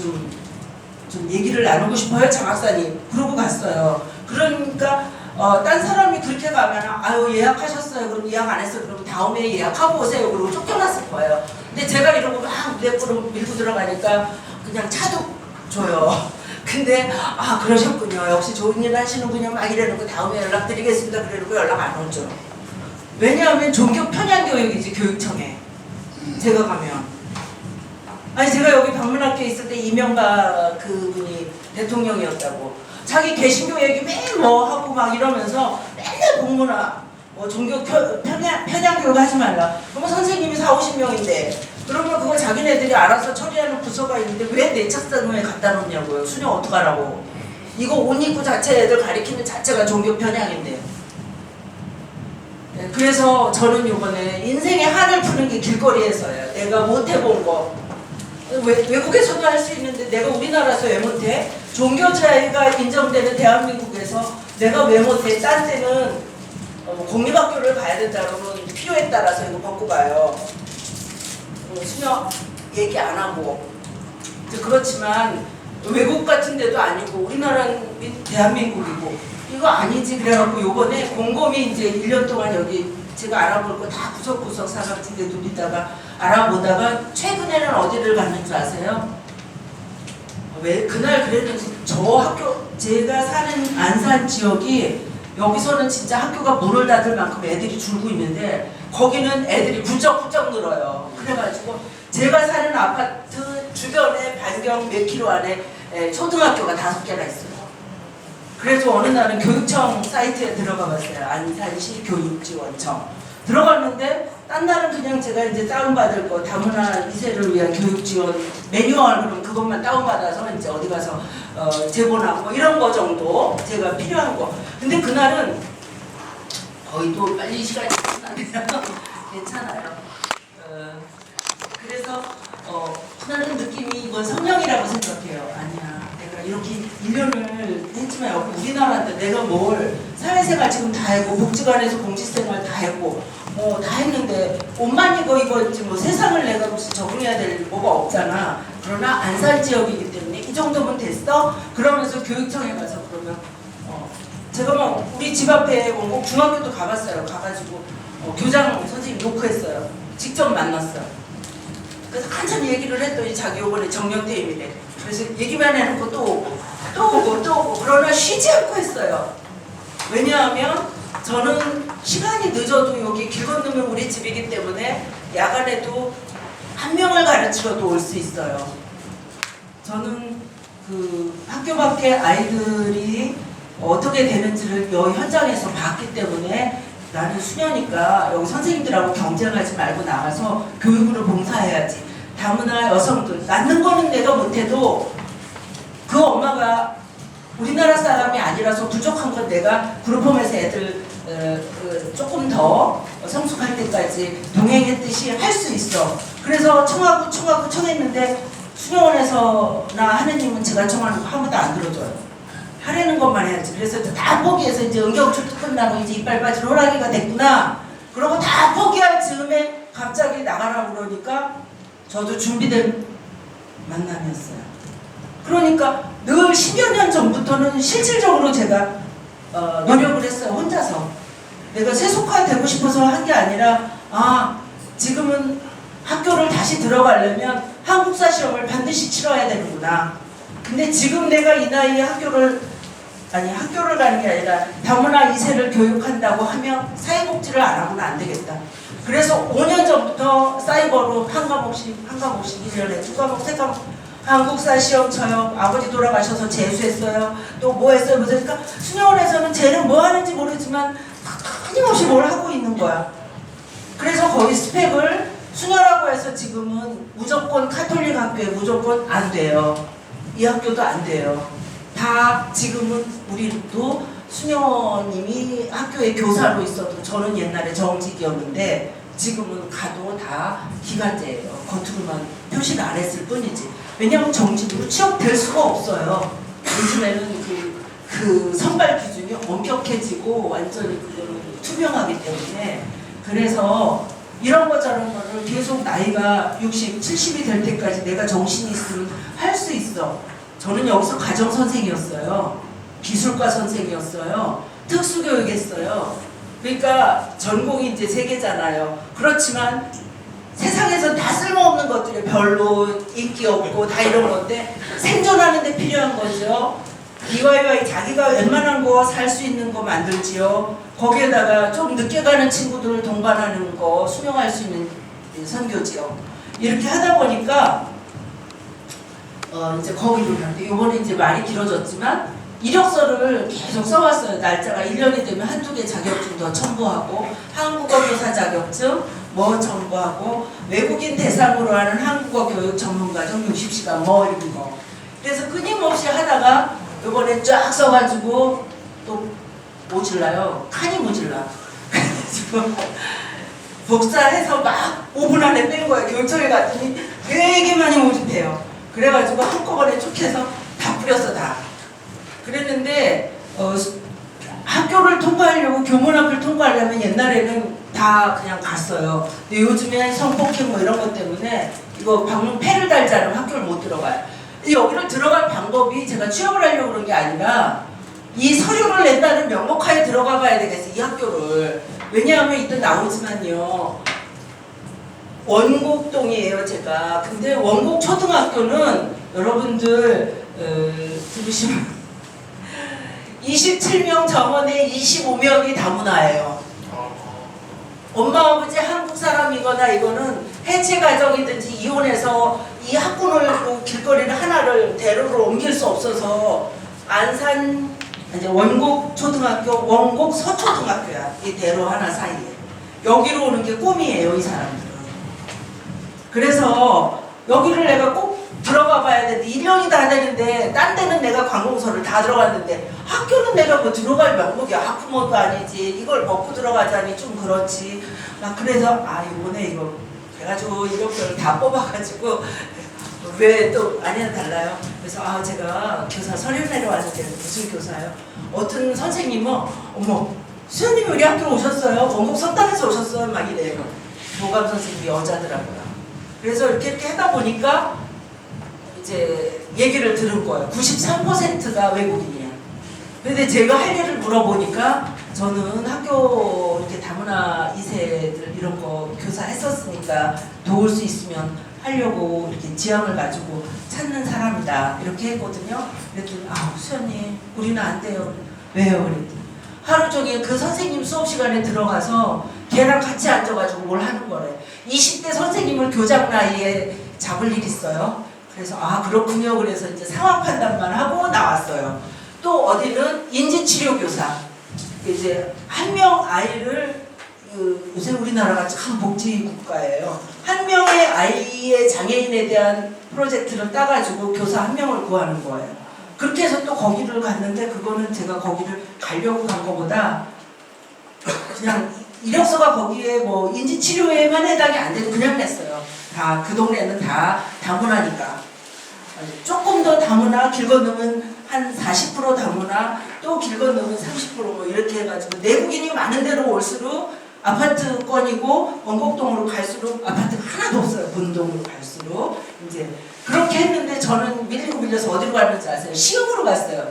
좀 얘기를 나누고 싶어요, 장학사님. 그러고 갔어요. 그러니까 딴 사람이 그렇게 가면 아유 예약하셨어요. 그럼 예약 안 했어요. 그럼 다음에 예약하고 오세요. 그러고 쫓겨났을 거예요. 근데 제가 이러고 막 무대꾸로 밀고 들어가니까 그냥 차도 줘요. 근데 아 그러셨군요. 역시 좋은 일 하시는군요. 막 이래놓고 다음에 연락드리겠습니다. 그래놓고 연락 안 오죠. 왜냐하면 종교 편향 교육이지 교육청에 제가 가면. 아니 제가 여기 방문학교에 있을 때 이명박 그분이 대통령이었다고 자기 개신교 얘기 매일 뭐 하고 막 이러면서 맨날 공문화 뭐 종교 편향 교육 하지 말라. 그러면 선생님이 40~50명인데 그러면 그거 자기네들이 알아서 처리하는 부서가 있는데 왜 내 책상에 갖다 놓냐고요. 수녀 어떡하라고. 이거 옷 입고 자체 애들 가리키는 자체가 종교 편향인데. 네, 그래서 저는 이번에 인생의 한을 푸는 게 길거리에서예요. 내가 못 해본 거. 외국에서도 할 수 있는데 내가 우리나라에서 왜 못해? 종교 자유가 인정되는 대한민국에서 내가 왜 못해? 딴 데는 공립학교를 가야 된다 그러면 필요에 따라서 이거 벗고 가요. 수녀 얘기 안 하고. 그렇지만 외국 같은 데도 아니고 우리나라는 대한민국이고 이거 아니지. 그래갖고 요번에 곰곰이 이제 1년 동안 여기 제가 알아볼 거 다 구석구석 사각지대 누리다가 알아보다가 최근에는 어디를 갔는 줄 아세요? 왜 그날 그랬는지 저 학교 제가 사는 안산 지역이 여기서는 진짜 학교가 문을 닫을 만큼 애들이 줄고 있는데 거기는 애들이 부쩍부쩍 늘어요. 그래가지고 제가 사는 아파트 주변에 반경 몇 킬로 안에 초등학교가 5개나 있어요. 그래서 어느 날은 교육청 사이트에 들어가 봤어요. 안산시 교육지원청. 들어갔는데 딴 날은 그냥 제가 이제 다운받을 거 다문화 2세를 위한 교육지원 매뉴얼 그럼 그것만 다운받아서 이제 어디 가서 제보나 뭐 이런 거 정도 제가 필요한 거. 근데 그날은 거의 또 빨리 시간이 끝나네요. 괜찮아요. 그래서 그날은 느낌이 이건 성령이라고 생각해요. 아니야. 이렇게 1년을 했지만 여기 우리나라인데 내가 뭘 사회생활 지금 다 했고 복지관에서 공직생활 다 했고 뭐 다 했는데 옷만 입었지 뭐 세상을 내가 무슨 적응해야 될 뭐가 없잖아. 그러나 안산 지역이기 때문에 이 정도면 됐어? 그러면서 교육청에 가서 그러면 제가 뭐 우리 집 앞에 원곡 중학교도 가봤어요. 가가지고 교장 선생님 노크했어요. 직접 만났어요. 그래서 한참 얘기를 했더니 자기 요번에 정년퇴임이래. 그래서 얘기만 해놓고 또 오고 그러나 쉬지 않고 했어요. 왜냐하면 저는 시간이 늦어도 여기 길 건너면 우리 집이기 때문에 야간에도 한 명을 가르치러도 올 수 있어요. 저는 그 학교 밖에 아이들이 어떻게 되는지를 여기 현장에서 봤기 때문에 나는 수녀니까 여기 선생님들하고 경쟁하지 말고 나가서 교육으로 봉사해야지. 다문화 여성들 낳는 거는 내가 못해도 그 엄마가 우리나라 사람이 아니라서 부족한 건 내가 그룹홈에서 애들 조금 더 성숙할 때까지 동행했듯이 할 수 있어. 그래서 청하고 청했는데 수녀원에서나 하느님은 제가 청하는 거 한 번도 안 들어줘요. 하려는 것만 해야지. 그래서 다 포기해서 이제 응격출도 끝나고 이제 이빨 빠진 호랑이가 됐구나. 그러고 다 포기할 즈음에 갑자기 나가라고 그러니까 저도 준비된 만남이었어요. 그러니까 늘 10여 년 전부터는 실질적으로 제가 노력을 했어요. 혼자서. 내가 세속화되고 싶어서 한 게 아니라 지금은 학교를 다시 들어가려면 한국사 시험을 반드시 치러야 되는구나. 근데 지금 내가 이 나이에 학교를 가는 게 아니라 다문화 2세를 교육한다고 하면 사회복지를 안 하고는 안 되겠다. 그래서 5년 전부터 사이버로 한 과목씩 1년에 2과목, 3과목 한국사 시험 쳐요. 아버지 돌아가셔서 재수했어요. 또 뭐 했어요. 그러니까 수녀원에서는 쟤는 뭐 하는지 모르지만 끊임없이 뭘 하고 있는 거야. 그래서 거기 스펙을 수녀라고 해서 지금은 무조건 카톨릭 학교에 무조건 안 돼요. 이 학교도 안 돼요. 다 지금은 우리도 수녀님이 학교에 교사로 있어도 저는 옛날에 정직이었는데 지금은 가도 다 기간제예요. 겉으로만 표시를 안 했을 뿐이지. 왜냐하면 정직으로 취업될 수가 없어요. 요즘에는 그 선발 기준이 엄격해지고 완전히 그거는 투명하기 때문에 그래서 이런 거 저런 거를 계속 나이가 60, 70이 될 때까지 내가 정신이 있으면 할 수 있어. 저는 여기서 가정 선생이었어요. 기술과 선생이었어요. 특수교육했어요. 그러니까 전공이 이제 3개잖아요. 그렇지만 세상에서 다 쓸모없는 것들이 별로 인기 없고 다 이런 건데 생존하는 데 필요한 거죠. DIY 자기가 웬만한 거 살 수 있는 거 만들지요. 거기에다가 좀 늦게 가는 친구들을 동반하는 거 수명할 수 있는 선교지요. 이렇게 하다 보니까 이제 거기로 가는데 요번에 이제 말이 길어졌지만 이력서를 계속 써왔어요. 날짜가 1년이 되면 한두 개 자격증 더 첨부하고 한국어 교사 자격증 뭐 첨부하고 외국인 대상으로 하는 한국어 교육 전문가정 60시간 뭐 이런 거. 그래서 끊임없이 하다가 요번에 쫙 써가지고 또 모질라요. 칸이 모질라. 그래가지고 복사해서 막 5분 안에 뺀 거예요. 교육청에 갔더니 되게 많이 모집해요. 그래가지고 한꺼번에 쭉 해서 다 뿌렸어 다. 그랬는데 학교를 통과하려고 교문학교를 통과하려면 옛날에는 다 그냥 갔어요. 근데 요즘에 성폭행 뭐 이런 것 때문에 이거 방문 패를 달지 않으면 학교를 못 들어가요. 여기를 들어갈 방법이 제가 취업을 하려고 그런 게 아니라 이 서류를 낸다는 명목하에 들어가 봐야 되겠어요. 이 학교를. 왜냐하면 이때 나오지만요. 원곡동이에요 제가. 근데 원곡 초등학교는 여러분들 들으시면 27명 정원에 25명이 다문화예요. 엄마 아버지 한국 사람이거나 이거는 해체 가정이든지 이혼해서 이 학군을 길거리를 하나를 대로로 옮길 수 없어서 안산 이제 원곡 초등학교, 원곡 서초등학교야. 이 대로 하나 사이에. 여기로 오는 게 꿈이에요, 이 사람들은. 그래서 여기를 내가 꼭 들어가 봐야 되는데 1년이 다 되는데 딴 데는 내가 관공서를 다 들어갔는데 학교는 내가 뭐 들어갈 명목이야. 학부모도 아니지. 이걸 먹고 들어가자니 좀 그렇지. 막 그래서 이번에 이거 그래가지고 이력서를 다 뽑아가지고 왜 또 아니나 달라요. 그래서 제가 교사 서류 내러 왔는데 무슨 교사요? 어떤 선생님은 어머 수현님이 우리 학교 오셨어요? 원곡 성당에서 오셨어요? 막 이래요. 교감 선생님이 여자더라고요. 그래서 이렇게 하다 보니까 이제 얘기를 들은 거예요. 93%가 외국인이야. 근데 제가 할 일을 물어보니까 저는 학교 이렇게 다문화 2세들 이런 거 교사 했었으니까 도울 수 있으면 하려고 이렇게 지향을 가지고 찾는 사람이다. 이렇게 했거든요. 그랬더니 수현님 우리는 안 돼요. 왜요? 그랬더니 하루 종일 그 선생님 수업 시간에 들어가서 걔랑 같이 앉아가지고 뭘 하는 거래. 20대 선생님을 교장 나이에 잡을 일 있어요. 그래서 그렇군요. 그래서 이제 상황 판단만 하고 나왔어요. 또 어디는 인지치료교사. 이제 한 명 아이를 요새 우리나라가 참 복지 국가예요. 한 명의 아이의 장애인에 대한 프로젝트를 따가지고 교사 한 명을 구하는 거예요. 그렇게 해서 또 거기를 갔는데 그거는 제가 거기를 가려고 간 것보다 그냥 이력서가 거기에 뭐 인지치료에만 해당이 안 돼도 그냥 냈어요. 다 그 동네는 다 다문화니까. 조금 더 다문화 길 건너면 한 40% 다문화 또 길 건너면 30% 이렇게 해가지고 내국인이 많은 데로 올수록 아파트권이고 원곡동으로 갈수록 아파트가 하나도 없어요. 본동으로 갈수록 이제 그렇게 했는데 저는 밀리고 밀려서 어디로 갔는지 아세요? 시흥으로 갔어요.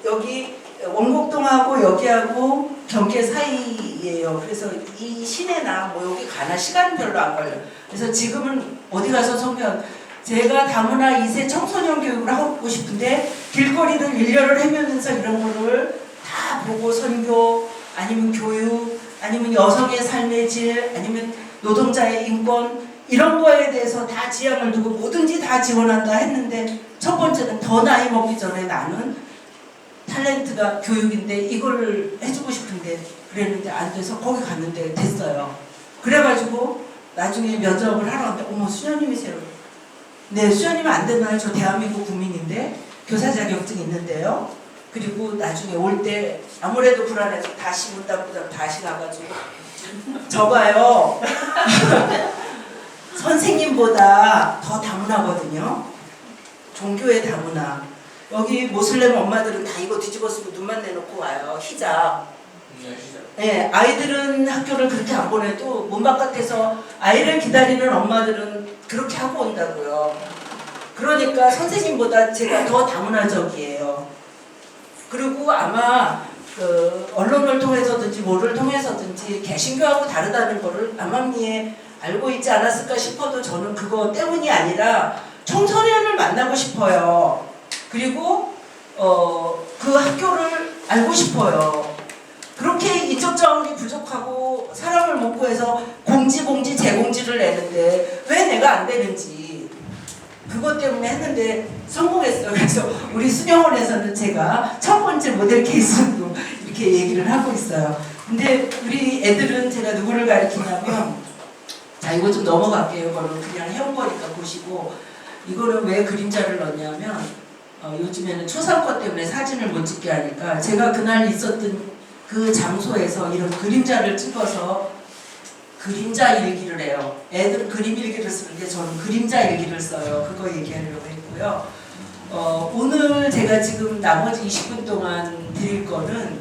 여기 원곡동하고 여기하고 경계 사이예요. 그래서 이 시내나 뭐 여기 가나 시간 별로 안 걸려요. 그래서 지금은 어디 가서 성경 제가 다문화 2세 청소년 교육을 하고 싶은데 길거리를 일렬을 헤매면서 이런 거를 다 보고 선교 아니면 교육 아니면 여성의 삶의 질 아니면 노동자의 인권 이런 거에 대해서 다 지향을 두고 뭐든지 다 지원한다 했는데 첫 번째는 더 나이 먹기 전에 나는 탤런트가 교육인데 이걸 해주고 싶은데 그랬는데 안 돼서 거기 갔는데 됐어요. 그래가지고 나중에 면접을 하러 왔는데 어머 수녀님이세요. 네 수녀님은 안 되나요? 저 대한민국 국민인데 교사 자격증 있는데요. 그리고 나중에 올 때 아무래도 불안해서 다시 문답보다 다시 가가지고 저가요 선생님보다 더 다문화거든요. 종교의 다문화. 여기 모슬렘 엄마들은 다 이거 뒤집어 쓰고 눈만 내놓고 와요. 히잡. 네, 아이들은 학교를 그렇게 안 보내도 문 바깥에서 아이를 기다리는 엄마들은 그렇게 하고 온다고요. 그러니까 선생님보다 제가 더 다문화적이에요. 그리고 아마 그 언론을 통해서든지 뭐를 통해서든지 개신교하고 다르다는 거를 암암리에 알고 있지 않았을까 싶어도 저는 그거 때문이 아니라 청소년을 만나고 싶어요. 그리고 그 학교를 알고 싶어요. 그렇게 인적 자원이 부족하고 사람을 못 구해서 공지 재공지를 내는데 왜 내가 안 되는지 그것 때문에 했는데 성공했어요. 그래서 우리 수녀원에서는 제가 첫 번째 모델 케이스로 이렇게 얘기를 하고 있어요. 근데 우리 애들은 제가 누구를 가르치냐면 자 이거 좀 넘어갈게요. 이거는 그냥 해온 거니까 보시고 이거는 왜 그림자를 넣냐면 요즘에는 초상권 때문에 사진을 못 찍게 하니까 제가 그날 있었던 그 장소에서 이런 그림자를 찍어서 그림자 일기를 해요. 애들은 그림 일기를 쓰는데 저는 그림자 일기를 써요. 그거 얘기하려고 했고요. 오늘 제가 지금 나머지 20분 동안 드릴 거는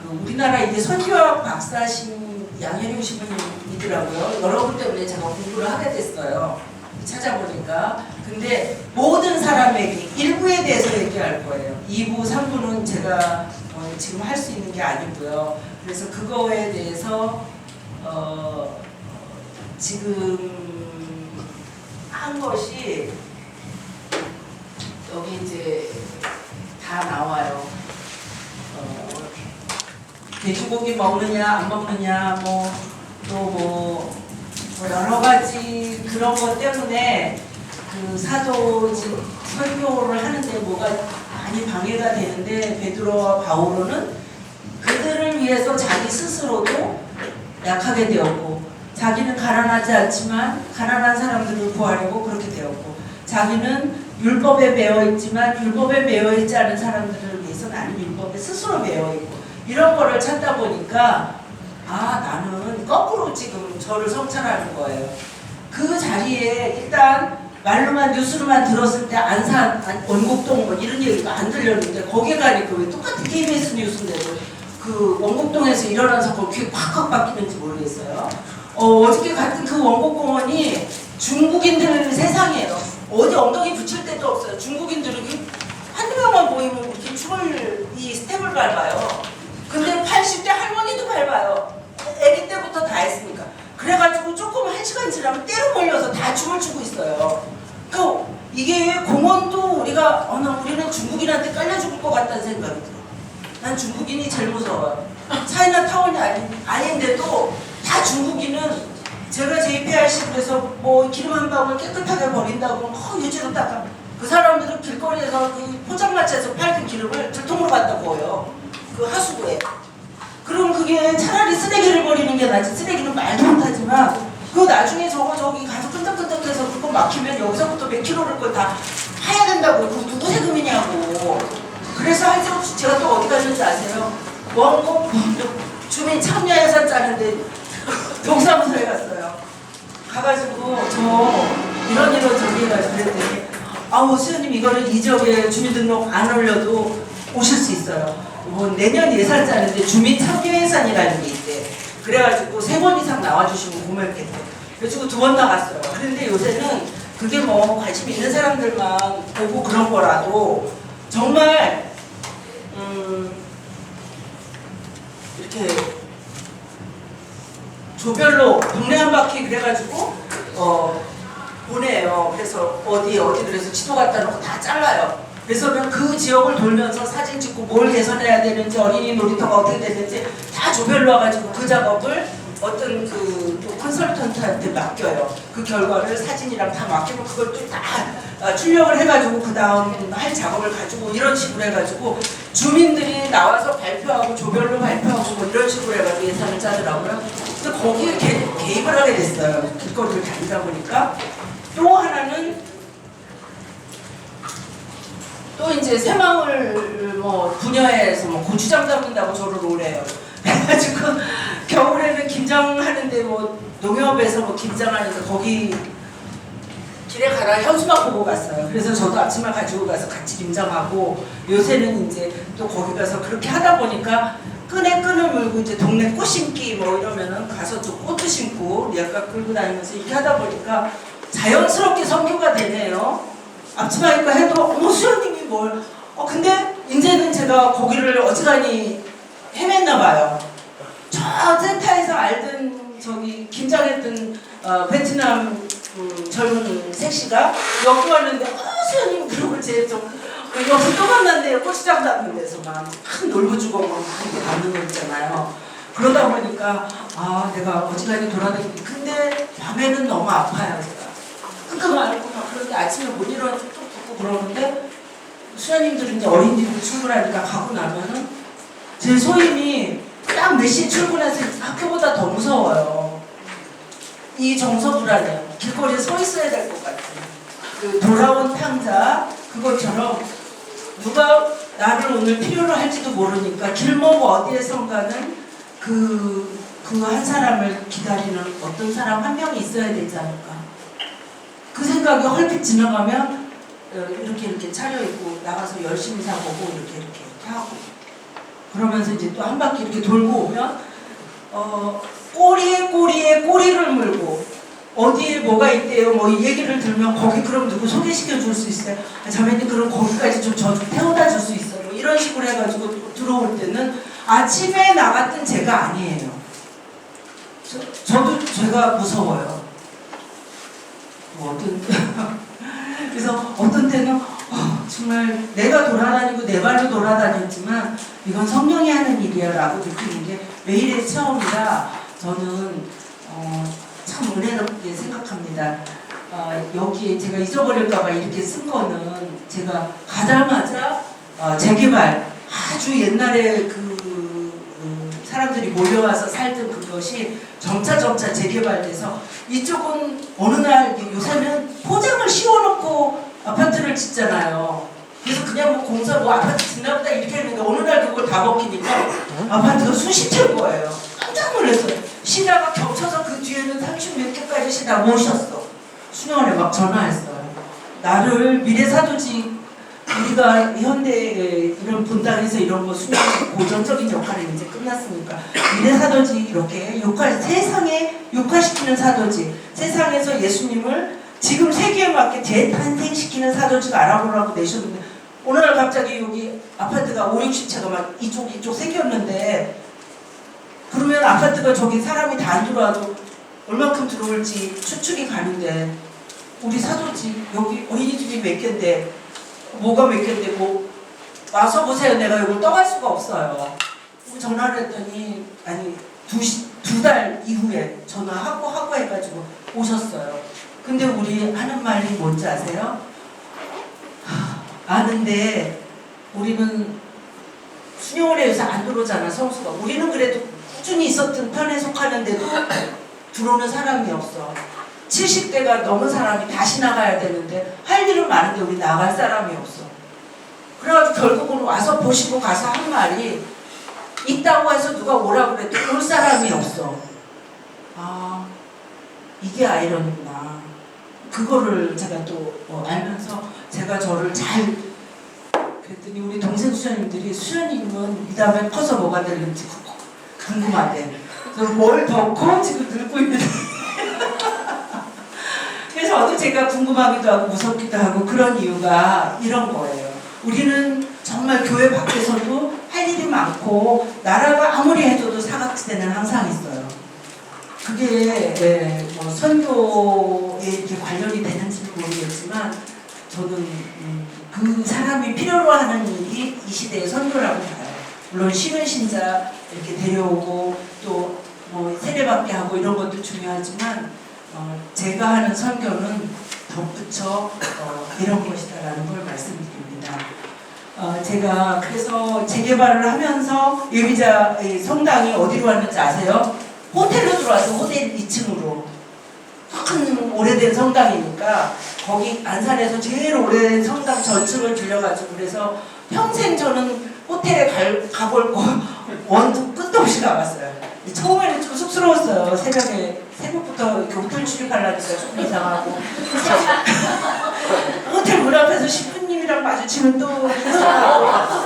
그 우리나라 이제 선교학 박사신 양현용 신부님이더라고요. 여러분 때문에 제가 공부를 하게 됐어요. 찾아보니까. 근데 모든 사람에게 일부에 대해서 얘기할 거예요. 2부, 3부는 제가 지금 할 수 있는 게 아니고요. 그래서 그거에 대해서 지금 한 것이 여기 이제 다 나와요. 돼지고기 먹느냐 안 먹느냐 또 여러 가지 그런 것 때문에 그 사도직 설교를 하는데 뭐가 많이 방해가 되는데 베드로와 바오로는 그들을 위해서 자기 스스로도 약하게 되었고 자기는 가난하지 않지만 가난한 사람들을 구하려고 그렇게 되었고 자기는 율법에 매여있지만 율법에 매여있지 않은 사람들을 위해서 나는 율법에 스스로 매여있고 이런 거를 찾다 보니까 나는 거꾸로 지금 저를 성찰하는 거예요. 그 자리에 일단 말로만 뉴스로만 들었을 때 안산, 원곡동 뭐 이런 얘기가 안 들렸는데 거기에 가니까 왜 똑같은 KBS 뉴스인데도 그 원곡동에서 일어난 사건 귀에 팍팍 박히는지 모르겠어요. 어저께 갔던 그 원곡공원이 중국인들 세상이에요. 어디 엉덩이 붙일 데도 없어요. 중국인들이 한두 명만 보이면 이렇게 춤을 이 스텝을 밟아요. 근데 80대 할머니도 밟아요. 아기 때부터 다 했으니까. 그래가지고 조금 1시간 지나면 때로 몰려서 다 춤을 추고 있어요. 그 이게 공원도 우리는 중국인한테 깔려 죽을 것 같다는 생각이 들어. 난 중국인이 제일 무서워요. 차이나타운이 아닌데도 다 중국인은 제가 JPRC 그래서 뭐 기름 한 방울 깨끗하게 버린다고 유지로 닦아. 그 사람들은 길거리에서 그 포장마차에서 팔던 기름을 들통으로 갖다 부어요. 그 하수구에. 그럼 그게 차라리 쓰레기를 버리는 게 낫지. 쓰레기는 말도 못하지만 그거 나중에 저기 가서 끈적끈적해서 그거 막히면 여기서부터 몇 킬로를 걸 다 파야 된다고. 그거 누구 세금이냐고. 그래서 할 새 없이 제가 또 어디 갔는지 아세요? 원곡 주민 참여예산 짜는데 동사무소에 갔어요. 가가지고 저 이런 저기 해가지고 그랬더니 수연님 이거는 이 지역에 주민등록 안 올려도 오실 수 있어요. 내년 예산 짜는데 주민 참여 예산이라는 게 있대. 그래가지고 3번 이상 나와주시면 고맙겠대. 그래가지고 2번 나갔어요. 그런데 요새는 그게 뭐 관심 있는 사람들만 보고 그런 거라도 정말 이렇게 조별로 동네 한 바퀴 그래가지고 보내요. 그래서 어디 그래서 지도 갖다 놓고 다 잘라요. 그래서 그 지역을 돌면서 사진 찍고 뭘 개선해야 되는지 어린이 놀이터가 어떻게 되는지 다 조별로 와가지고 그 작업을 어떤 또 컨설턴트한테 맡겨요. 그 결과를 사진이랑 다 맡기고 그걸 또 다 출력을 해가지고 그 다음 할 작업을 가지고 이런 식으로 해가지고 주민들이 나와서 발표하고 조별로 발표하고 뭐 이런 식으로 해가지고 예산을 짜더라고요. 근데 거기에 개입을 하게 됐어요. 길거리를 다니다 보니까. 또 하나는 또 이제 새마을 뭐 분야에서 뭐 고추장 담는다고 저를 오래요. 그래가지고 겨울에는 김장하는데 뭐 농협에서 뭐 김장하는데 거기 길에 가다 현수막 보고 갔어요. 그래서 저도 앞치마 가지고 가서 같이 김장하고 요새는 이제 또 거기 가서 그렇게 하다 보니까 끈을 물고 이제 동네 꽃 심기 뭐 이러면은 가서 또 꽃도 심고 약간 끌고 다니면서 이렇게 하다 보니까 자연스럽게 선교가 되네요. 앞치마 입고 해도 어머 수연님이 뭘 근데 이제는 제가 거기를 어지간히 헤맸나 봐요. 저 센터에서 알던 저기 김장했던 베트남 젊은 섹시가 여기 왔는데 수연님 그러고 이제 좀 여기서 또 만났네요. 고추장 담는 데서만 큰 놀부주걱 막 이렇게 담는 거 있잖아요. 그러다 보니까 내가 어지간히 돌아다니고 근데 밤에는 너무 아파요 제가. 끙끙 앓고 막 그런데 아침에 못 일어나서 또 붓고 그러는데 수연님들은 이제 어린이집에 출근하니까 가고 나면은 제 소임이 딱 몇 시에 출근해서 학교보다 더 무서워요. 이 정서불안해요. 길거리에 서 있어야 될 것 같은 그 돌아온 탕자 그것처럼 누가 나를 오늘 필요로 할지도 모르니까 길목 어디에선가는 그 한 사람을 기다리는 어떤 사람 한 명이 있어야 되지 않을까. 그 생각이 헐빛 지나가면 이렇게 차려입고 나가서 열심히 사보고 이렇게 하고 그러면서 이제 또 한 바퀴 이렇게 돌고 오면 꼬리에 꼬리를 물고 어디에 뭐가 있대요 뭐 이 얘기를 들으면 거기 그럼 누구 소개시켜 줄 수 있어요? 자매님 그럼 거기까지 좀 저 좀 태워다 줄 수 있어요? 뭐 이런 식으로 해가지고 들어올 때는 아침에 나갔던 제가 아니에요. 저도 제가 무서워요. 뭐 그래서 어떤 때는 정말 내가 돌아다니고 내 발로 돌아다녔지만 이건 성령이 하는 일이야 라고 느끼는 게 매일의 체험이라 저는 참 은혜롭게 생각합니다. 여기에 제가 잊어버릴까봐 이렇게 쓴 거는 제가 가자마자 재개발 아주 옛날에 사람들이 몰려와서 살던 그것이 점차 재개발돼서 이쪽은 어느 날 요새는 포장을 씌워놓고 아파트를 짓잖아요. 그래서 그냥 뭐 공사 뭐 아파트 짓나보다 이렇게 했는데 어느 날 그걸 다 벗기니까 아파트가 수십 채인 거예요. 깜짝 놀랐어요. 신라가 겹쳐서 그 뒤에는 30몇 개까지 신라 모셨어. 수녀원에 막 전화했어요. 나를 미래사도직 우리가 현대에 이런 분당에서 이런 거 수녀원 고전적인 역할이 이제 끝났으니까 미래사도직 이렇게 세상에 육화시키는 사도직 세상에서 예수님을 지금 세계에 맞게 재탄생시키는 사도직 알아보라고 내셨는데 어느 날 갑자기 여기 아파트가 5, 60채가 막 이쪽 생겼는데 그러면 아파트가 저기 사람이 다 안 들어와도 얼마큼 들어올지 추측이 가는데 우리 사도직 여기 어린이집이 몇 개인데 뭐가 몇 개인데 뭐 와서 보세요. 내가 이걸 떠갈 수가 없어요. 전화를 했더니 아니 두 달 이후에 전화하고 해가지고 오셨어요. 근데 우리 하는 말이 뭔지 아세요? 아는데 우리는 수녀원에 의해서 안 들어오잖아 성수가. 우리는 그래도 꾸준히 있었던 편에 속하는데도 들어오는 사람이 없어. 70대가 넘은 사람이 다시 나가야 되는데 할 일은 많은데 우리 나갈 사람이 없어. 그래가지고 결국은 와서 보시고 가서 한 말이 있다고 해서 누가 오라고 그래도 올 사람이 없어. 이게 아이러니구나. 그거를 제가 또 알면서 제가 저를 잘 그랬더니 우리 동생 수녀님들이 수녀님은 이 다음에 커서 뭐가 될는지 궁금하대. 그래서 뭘 더 지금 늙고 있는데 그래서 저도 제가 궁금하기도 하고 무섭기도 하고 그런 이유가 이런 거예요. 우리는 정말 교회 밖에서도 할 할 일이 많고 나라가 아무리 해줘도 사각지대는 항상 있어요. 그게 뭐 선교에 이렇게 관련이 되는지는 모르겠지만 저는 그 사람이 필요로 하는 일이 이 시대의 선교라고 봐요. 물론 신은 신자 이렇게 데려오고 또 뭐 세례받게 하고 이런 것도 중요하지만 제가 하는 선교는 덧붙여 이런 것이다라는 걸 말씀드립니다. 제가 그래서 재개발을 하면서 예비자 성당이 어디로 왔는지 아세요? 호텔로 들어와서 호텔 2층으로 큰 오래된 성당이니까 거기 안산에서 제일 오래된 성당 전층을 빌려가지고 그래서 평생 저는 호텔에 가볼 거 원도 끝도 없이 가봤어요. 처음에는 좀 쑥스러웠어요. 새벽부터 이렇게 호텔 출입하려니까 조금 이상하고 호텔 문 앞에서 신부님이랑 마주치면 또 이상하고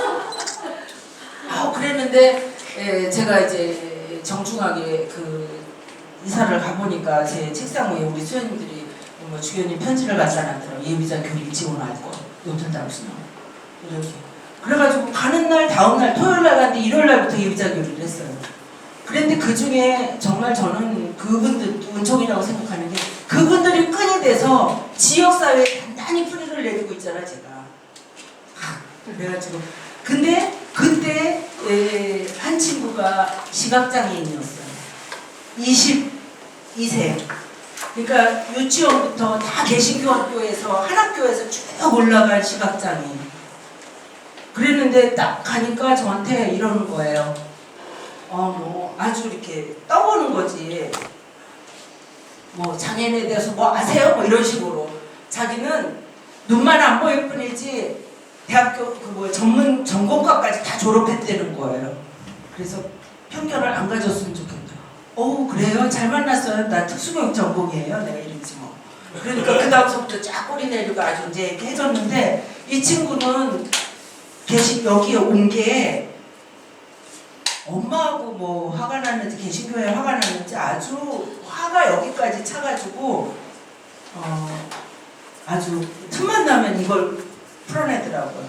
그랬는데 제가 이제 정중하게 그 이사를 가보니까 제 책상 위에 우리 수연님들이 뭐 주연님 편지를 갖다 놨더라고요. 예비자 교육 지원할 거 노천다우스나 이렇게 그래가지고 가는 날 다음 날 토요일 날 갔는데 일요일 날부터 예비자 교육을 했어요. 그런데 그 중에 정말 저는 그분들도 은총이라고 생각하는 게 그분들이 끈이 돼서 지역사회에 단단히 뿌리를 내리고 있잖아 제가. 그래가지고 근데 그때 한 친구가 시각장애인이었어요. 22세. 그러니까 유치원부터 다 개신교 학교에서 한 학교에서 쭉 올라간 시각장애인. 그랬는데 딱 가니까 저한테 이러는 거예요. 뭐 아주 이렇게 떠보는 거지. 뭐 장애인에 대해서 뭐 아세요? 뭐 이런 식으로. 자기는 눈만 안 보일 뿐이지 대학교 전공과까지 다 졸업했다는 거예요. 그래서 편견을 안 가졌으면 좋겠다. 그래요? 잘 만났어요. 나 특수교육 전공이에요. 내가 이랬지 뭐. 그러니까 그 다음서부터 쫙 꼬리 내리고 아주 이제 이렇게 해줬는데 이 친구는 여기에 온 게 엄마하고 뭐 화가 났는지 개신교에 화가 났는지 아주 화가 여기까지 차가지고 아주 틈만 나면 이걸 풀어내더라고요.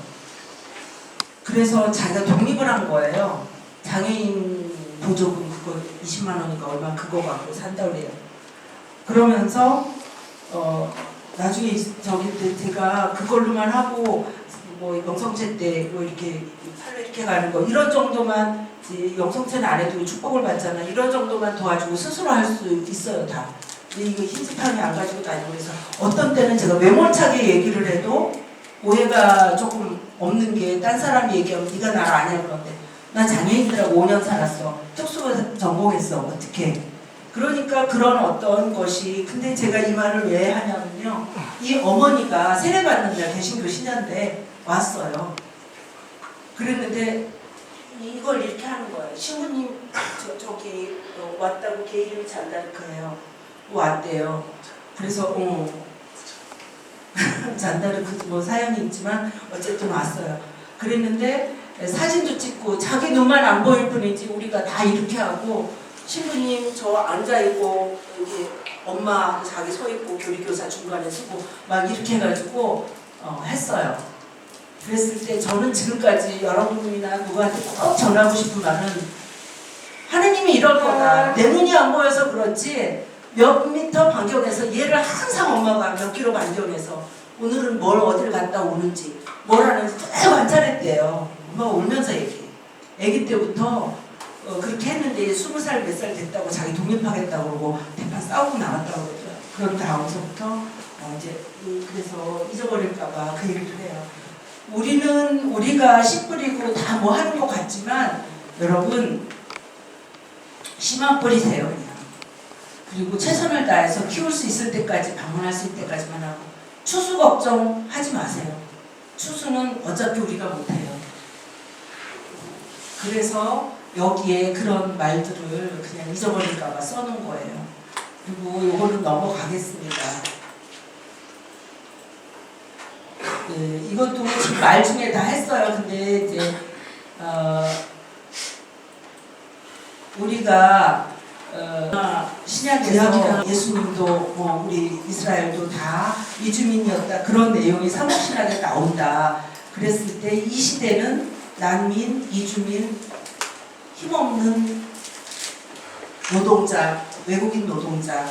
그래서 자기가 독립을 한 거예요. 장애인 보조금 그거 20만 원이니까 얼마 그거 갖고 산다 그래요. 그러면서 나중에 제가 그걸로만 하고 뭐 영성체 때 뭐 이렇게 팔로 이렇게 가는 거 이런 정도만 영성체는 안 해도 축복을 받잖아. 이런 정도만 도와주고 스스로 할 수 있어요 다. 근데 이거 흰지팡이 안 가지고 다니고 그래서 어떤 때는 제가 매몰차게 얘기를 해도 오해가 조금 없는 게 딴 사람이 얘기하면 네가 나를 아냐 그러는데 나 장애인들하고 5년 살았어. 특수 전공했어. 어떻게? 그러니까 그런 어떤 것이 근데 제가 이 말을 왜 하냐면요. 이 어머니가 세례받는 날 개신교 신자인데 왔어요. 그랬는데 이걸 이렇게 하는 거예요. 신부님 저기 왔다고 걔 이름이 잔다르크예요. 왔대요. 그래서 잔다르크 뭐 사연이 있지만 어쨌든 왔어요. 그랬는데 사진도 찍고 자기 눈만 안 보일 뿐이지 우리가 다 이렇게 하고 신부님 저 앉아있고 여기 엄마 자기 서있고 교리교사 중간에 서고 막 이렇게 해가지고 했어요. 그랬을 때 저는 지금까지 여러분이나 누구한테 꼭 전하고 싶은 말은 하느님이 이럴 거다. 내 눈이 안 보여서 그렇지 몇 미터 반경에서 얘를 항상 엄마가 몇 킬로 반경에서 오늘은 뭘 어딜 갔다 오는지 뭘 하는지 다 관찰했대요. 엄마가 울면서 얘기해. 아기 때부터 그렇게 했는데 20살 몇 살 됐다고 자기 독립하겠다고 그러고 대판 싸우고 나갔다고 그러죠. 그런 다음서부터 이제 그래서 잊어버릴까봐 그 얘기를 해요. 우리가 씨 뿌리고 다 뭐 하는 것 같지만 여러분 씨만 뿌리세요 그냥. 그리고 최선을 다해서 키울 수 있을 때까지 방문할 수 있을 때까지만 하고 추수 걱정하지 마세요. 추수는 어차피 우리가 못해요. 그래서 여기에 그런 말들을 그냥 잊어버릴까봐 써놓은 거예요. 그리고 요거는 넘어가겠습니다. 네, 이것도 지금 말 중에 다 했어요. 근데 이제 우리가 신약에서 예수님도 뭐 우리 이스라엘도 다 이주민이었다 그런 내용이 삼국신학에 나온다. 그랬을 때 이 시대는 난민, 이주민, 힘없는 노동자, 외국인 노동자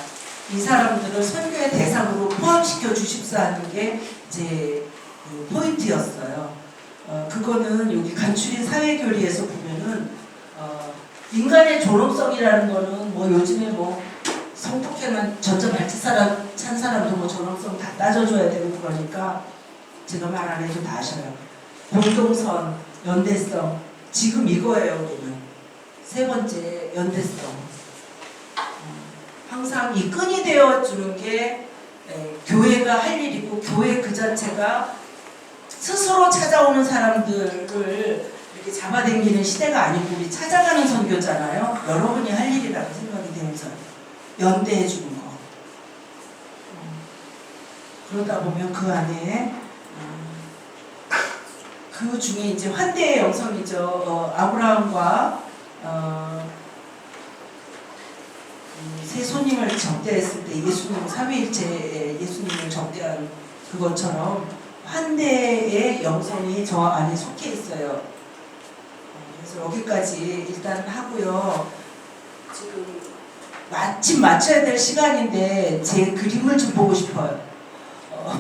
이 사람들을 선교의 대상으로 포함시켜 주십사 하는 게 제 포인트였어요. 그거는 여기 간추린 사회교리에서 보면은 인간의 존엄성이라는 거는 뭐 요즘에 뭐 성폭행한 전자발찌사람 찬 사람도 뭐 존엄성 다 따져줘야 되고 그러니까 제가 말 안 해도 다 아셔요. 공동선, 연대성 지금 이거예요. 우리는 세 번째 연대성. 항상 이 끈이 되어주는 게 교회가 할 일이고 교회 그 자체가 스스로 찾아오는 사람들을 이렇게 잡아당기는 시대가 아니고 우리 찾아가는 선교잖아요. 여러분이 할 일이라고 생각이 되면서 연대해 주는 거. 그러다 보면 그 안에 그 중에 이제 환대의 영성이죠. 아브라함과 세 손님을 접대했을 때 예수님 삼위일체에 예수님을 접대한 그것처럼 환대의 영성이 저 안에 속해 있어요. 그래서 여기까지 일단 하고요. 지금 마침 맞춰야 될 시간인데 제 그림을 좀 보고 싶어요.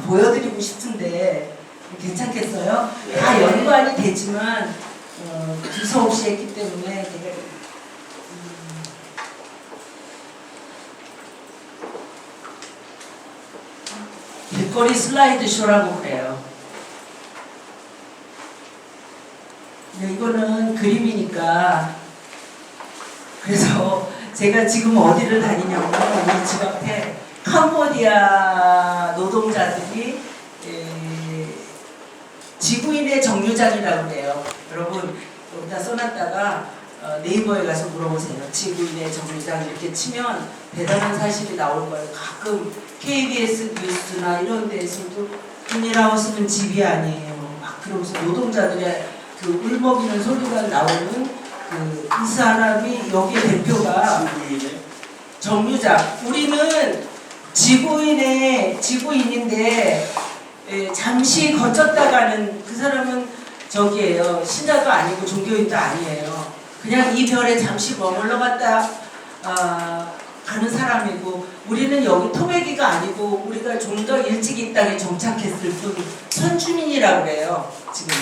보여드리고 싶은데 괜찮겠어요? 다 연관이 되지만 두서없이 했기 때문에 길거리 슬라이드 쇼라고 그래요. 네, 이거는 그림이니까 그래서 제가 지금 어디를 다니냐면 우리 집 앞에 캄보디아 노동자들이 지구인의 정류장이라고 그래요. 여러분 여기다 써놨다가 네이버에 가서 물어보세요. 지구인의 정류장 이렇게 치면 대단한 사실이 나올 거예요. 가끔 KBS 뉴스나 이런 데에서도 비닐하우스는 집이 아니에요. 막 그러면서 노동자들의 그 울먹이는 소리가 나오는 이 사람이 여기 대표가 정류장. 우리는 지구인인데 잠시 거쳤다 가는 그 사람은 저기예요. 신자도 아니고 종교인도 아니에요. 그냥 이 별에 잠시 머물러 갔다 가는 사람이고 우리는 여기 토백이가 아니고 우리가 좀 더 일찍 이 땅에 정착했을 뿐 선주민이라고 그래요. 지금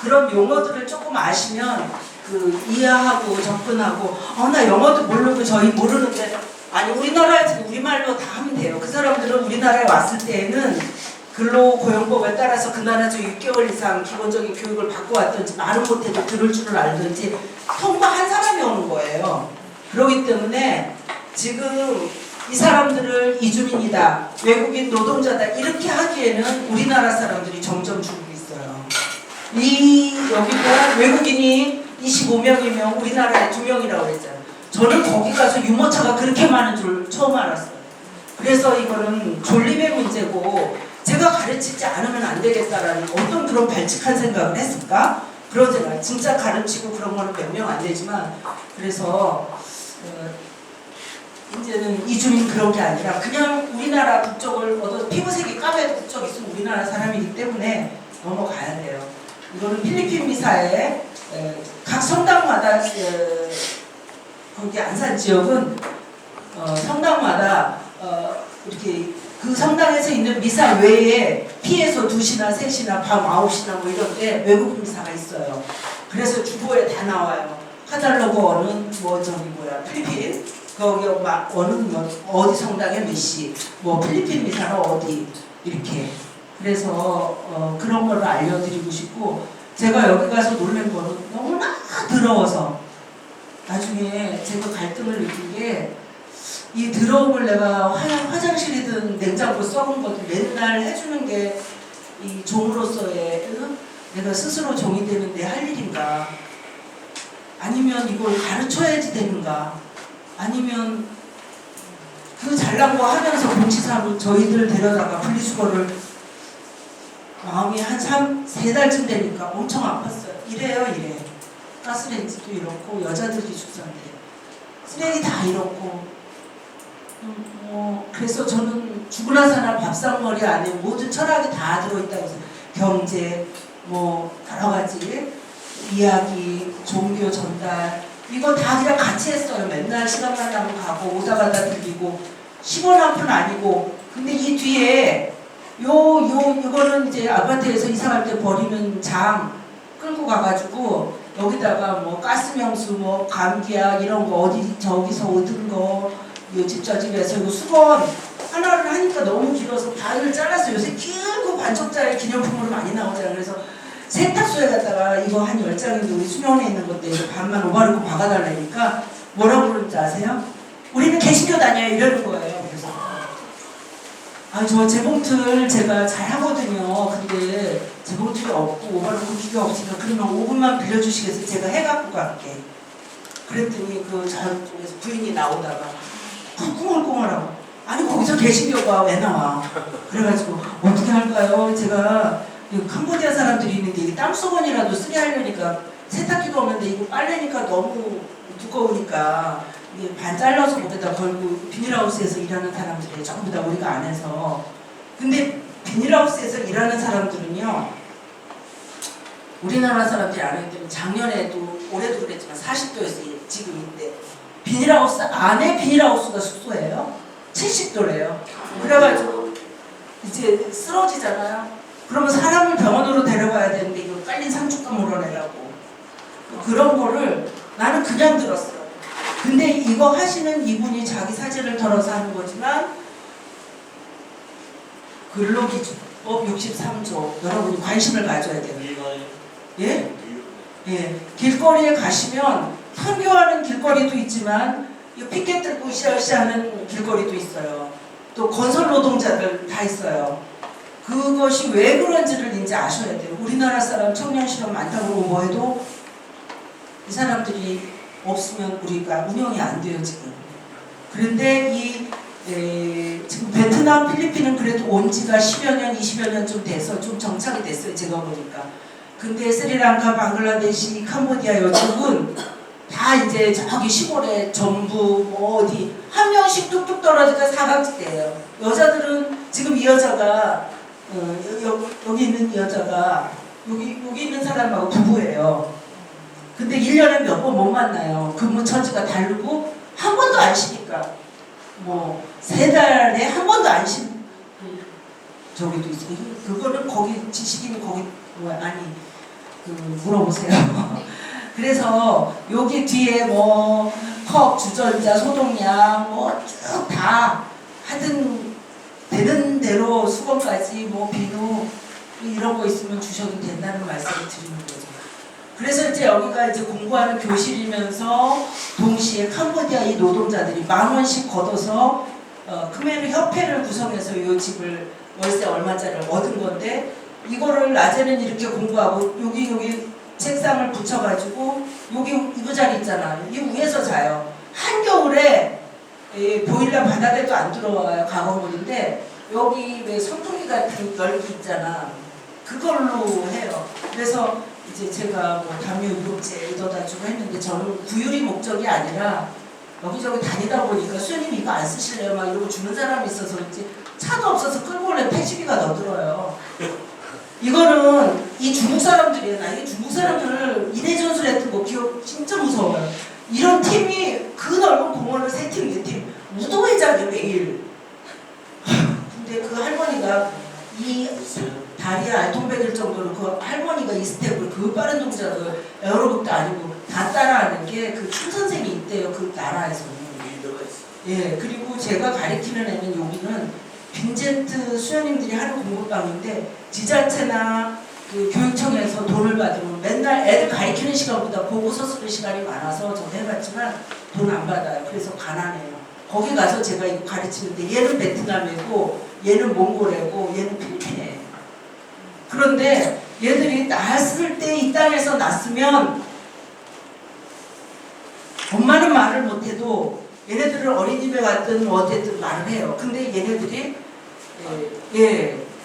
그런 용어들을 조금 아시면 이해하고 접근하고 나 영어도 모르고 저희 모르는데 아니 우리나라에서 우리말로 다 하면 돼요. 그 사람들은 우리나라에 왔을 때에는 근로고용법에 따라서 그 나라에서 6개월 이상 기본적인 교육을 받고 왔든지 말은 못해도 들을 줄을 알든지 통과한 사람이 오는 거예요. 그렇기 때문에 지금 이 사람들을 이주민이다, 외국인 노동자다 이렇게 하기에는 우리나라 사람들이 점점 줄고 있어요. 여기가 외국인이 25명이면 우리나라에 2명이라고 그랬잖아요. 저는 거기 가서 유모차가 그렇게 많은 줄 처음 알았어요. 그래서 이거는 존립의 문제고 제가 가르치지 않으면 안 되겠다라는 어떤 그런 발칙한 생각을 했을까? 그런 생각. 진짜 가르치고 그런 거는 몇 명 안 되지만 그래서 이제는 이주민 그런 게 아니라 그냥 우리나라 국적을 피부색이 까매도 국적 있으면 우리나라 사람이기 때문에 넘어가야 돼요. 이거는 필리핀 미사에 각 성당마다 거기 안산 지역은 성당마다 이렇게 그 성당에서 있는 미사 외에 피에서 2시나 3시나 밤 9시나 뭐 이런 데 외국 미사가 있어요. 그래서 주보에 다 나와요. 카달로그 어느 필리핀 거기 막 어디 성당에 몇 시, 뭐 필리핀 미사는 어디 이렇게. 그래서 그런 걸 알려드리고 싶고 제가 여기 가서 놀란 거는 너무나 더러워서 나중에 제가 갈등을 느낀 게 이 더러움을 내가 화장실이든 냉장고 썩은 것도 맨날 해주는 게 이 종으로서의 내가 스스로 종이 되는데 할 일인가 아니면 이걸 가르쳐야지 되는가 아니면 그 잘난 거 하면서 공치사로 저희들 데려다가 분리수거를 마음이 한 3달쯤 되니까 엄청 아팠어요. 이래. 가스레인지도 이렇고 여자들이 죽던데 쓰레기 다 이렇고 그래서 저는 죽으나 사나 밥상머리 안에 모든 철학이 다 들어있다고 해서 경제 뭐 여러 가지 이야기, 종교 전달 이거 다 그냥 같이 했어요. 맨날 시간만 나면 가고 오다 가다 들리고 10원 한 푼 아니고. 근데 이 뒤에 이거는 이제 아파트에서 이사할 때 버리는 장 끌고 가가지고 여기다가 뭐 가스명수 뭐 감기약 이런 거 어디 저기서 얻은 거 이 집 저 집에서 이거 수건 하나를 하니까 너무 길어서 반을 잘랐어요. 요새 길고 반쪽짜리 기념품으로 많이 나오잖아요. 그래서 세탁소에 갔다가 이거 한 10장인데 우리 수면에 있는 건데 이거 반만 오바르고 박아달라니까 뭐라고 그러는지 아세요? 우리는 개신교 다녀요 이러는 거예요. 그래서 저 재봉틀 제가 잘 하거든요. 근데 재봉틀이 없고 오바르고 기가 없으니까 그러면 5분만 빌려주시겠어요? 제가 해갖고 갈게. 그랬더니 그 저쪽에서 부인이 나오다가 쿵얼쿵얼하고 아니 거기서 개신교가 왜 나와? 그래가지고 어떻게 할까요? 제가 캄보디아 사람들이 있는데 이게 땀수건이라도 쓰게 하려니까 세탁기도 없는데 이거 빨래니까 너무 두꺼우니까 이게 반 잘라서 거기다 걸고 비닐하우스에서 일하는 사람들이 전부 다 우리가 안 해서. 근데 비닐하우스에서 일하는 사람들은요 우리나라 사람들이 안 하기 때문에 작년에도 올해도 그랬지만 40도였어요 지금인데 비닐하우스 안에 비닐하우스가 숙소예요. 70도래요. 그래가지고 이제 쓰러지잖아요. 그러면 사람을 병원으로 데려가야 되는데 이거 깔린 상추가 물어내라고. 그런 거를 나는 그냥 들었어요. 근데 이거 하시는 이분이 자기 사진을 털어서 하는 거지만 근로기준법 63조 여러분이 관심을 가져야 돼요. 예? 예. 길거리에 가시면 선교하는 길거리도 있지만 피켓 들고 으쌰으쌰하는 길거리도 있어요. 또 건설 노동자들 다 있어요. 그것이 왜 그런지를 이제 아셔야 돼요. 우리나라 사람 청년 실업 많다고 뭐 해도 이 사람들이 없으면 우리가 운영이 안 돼요 지금. 그런데 지금 베트남, 필리핀은 그래도 온 지가 10여 년, 20여 년 좀 돼서 좀 정착이 됐어요 제가 보니까. 근데 스리랑카, 방글라데시, 캄보디아 이쪽은 다 이제 저기 시골에 전부 뭐 어디 한 명씩 뚝뚝 떨어지니까 사각지대예요. 여자들은 지금 이 여자가 여기 있는 이 여자가 여기 있는 사람하고 부부예요. 근데 1년에 몇 번 못 만나요. 근무 처지가 다르고 한 번도 안 쉬니까 뭐 3달에 한 번도 안 쉬. 저기도 있어요. 그거는 거기 지식인이 거기 물어보세요. 그래서 여기 뒤에 뭐 컵, 주전자, 소독약 뭐 쭉 다 하여튼 되는 대로 수건까지 뭐 비누 이런 거 있으면 주셔도 된다는 말씀을 드리는 거죠. 그래서 이제 여기가 이제 공부하는 교실이면서 동시에 캄보디아 이 노동자들이 10,000원씩 걷어서 크메르 협회를 구성해서 이 집을 월세 얼마짜리를 얻은 건데 이거를 낮에는 이렇게 공부하고 여기 책상을 붙여가지고 여기 이부자리 있잖아. 이 위에서 자요. 한겨울에 보일러 바닥에도 안 들어와요. 가건물인데 여기 왜 선풍기 같은 열기 있잖아. 그걸로 해요. 그래서 이제 제가 뭐 담요 유독제 얻어다 주고 했는데 저는 구휼이 목적이 아니라 여기저기 다니다 보니까 수현님 이거 안 쓰실래요? 막 이러고 주는 사람이 있어서 이제 차도 없어서 끌고 오려면 택시비가 더 들어요. 이거는 이 중국 사람들이에요. 나 이게 중국 사람들 이대전술 했던 거 기억 진짜 무서워요. 이런 팀이 그 넓은 공원을 3팀, 4팀 무도회장이 매일. 근데 그 할머니가 이 다리에 알통백일 정도로 그 할머니가 이 스텝을 그 빠른 동작을 에어로빅도 아니고 다 따라하는 게 그 춤선생이 있대요. 그 나라에서는. 예, 그리고 제가 가리키는 애는 여기는 빈젠트 수녀님들이 하는 공부방인데 지자체나 그 교육청에서 돈을 받으면 맨날 애들 가르치는 시간보다 보고서 쓰는 시간이 많아서 저도 해봤지만 돈 안 받아요. 그래서 가난해요. 거기 가서 제가 이거 가르치는데 얘는 베트남이고 얘는 몽골이고 얘는 필리핀이에요. 그런데 얘들이 낳았을 때 이 땅에서 낳았으면 엄마는 말을 못해도 얘네들은 어린이집에 갔든 어쨌든 말을 해요. 근데 얘네들이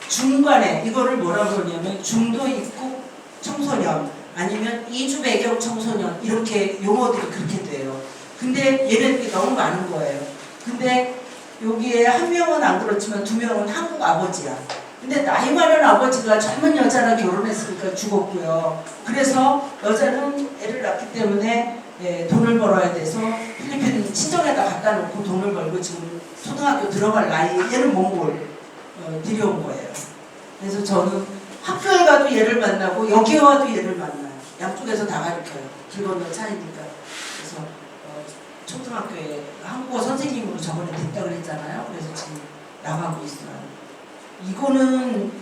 중간에 이거를 뭐라고 그러냐면 중도 입국 청소년 아니면 이주 배경 청소년 이렇게 용어들이 그렇게 돼요. 근데 얘네들이 너무 많은 거예요. 근데 여기에 한 명은 안 그렇지만 2명은 한국 아버지야. 근데 나이 많은 아버지가 젊은 여자랑 결혼했으니까 죽었고요. 그래서 여자는 애를 낳기 때문에 돈을 벌어야 돼서 필리핀 친정에다 갖다 놓고 돈을 벌고 지금 초등학교 들어갈 나이에 얘는 몽골 들여온 거예요. 그래서 저는 학교에 가도 얘를 만나고 여기에 와도 얘를 만나요. 양쪽에서 다 가르쳐요. 길 건너 차이니까. 그래서 초등학교에 한국어 선생님으로 저번에 됐다고 그랬잖아요. 그래서 지금 나가고 있어요. 이거는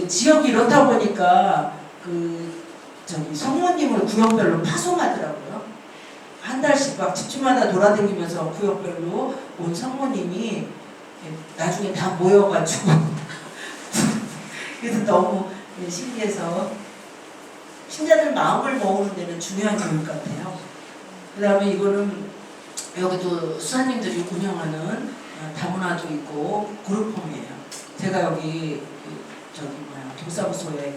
지역이 이렇다 보니까 성모님을 구역별로 파송하더라고요. 한 달씩 막 집집마다 돌아다니면서 구역별로 온 성모님이 나중에 다 모여가지고 그래서 너무 신기해서 신자들 마음을 모으는 데는 중요한 교육 같아요. 그 다음에 이거는 여기도 수사님들이 운영하는 다문화도 있고 그룹홈이에요. 제가 여기 동사무소에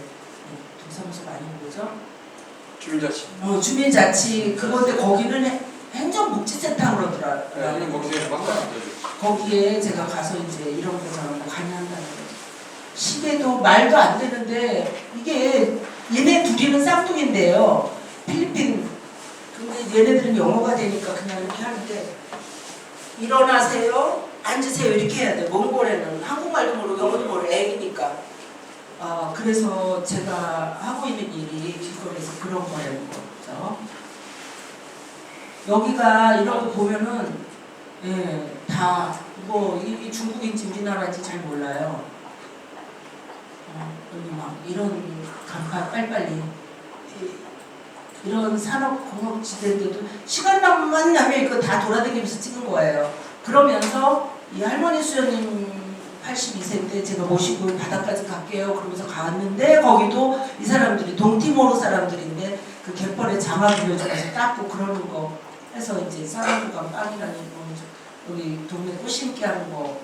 동사무소가 아닌 거죠? 주민자치. 주민자치 그건데 거기는 행정복지센터로 들어가요. 거기서 막상 안 되죠. 거기에 제가 가서 이제 이런 거 저런 거 강의한다는 거죠. 시계도 말도 안 되는데 이게 얘네 둘이는 쌍둥이인데요. 필리핀 근데 얘네들은 영어가 되니까 그냥 이렇게 하는데 일어나세요, 앉으세요 이렇게 해야 돼. 몽골에는 한국말도 모르고 영어도 모르고 애기니까. 그래서 제가 하고 있는 일이 길거리에서 그런 거라는 거죠. 여기가 이런 거 보면은 다 뭐 이 중국인지 우리나라인지 잘 몰라요. 여기 막 이런 간판 빨리빨리 이런 산업공업지대인데도 시간만 나면 이거 다 돌아다니면서 찍은 거예요. 그러면서 이 할머니 수녀님 82세인데 제가 모시고 바다까지 갈게요. 그러면서 갔는데 거기도 이 사람들이 동티모르 사람들인데 그 갯벌에 장화 빌려주면서 닦고 그러는 거 해서 이제 쌀국감 빵이라는 거 여기 동네 꽃 심기 하는 거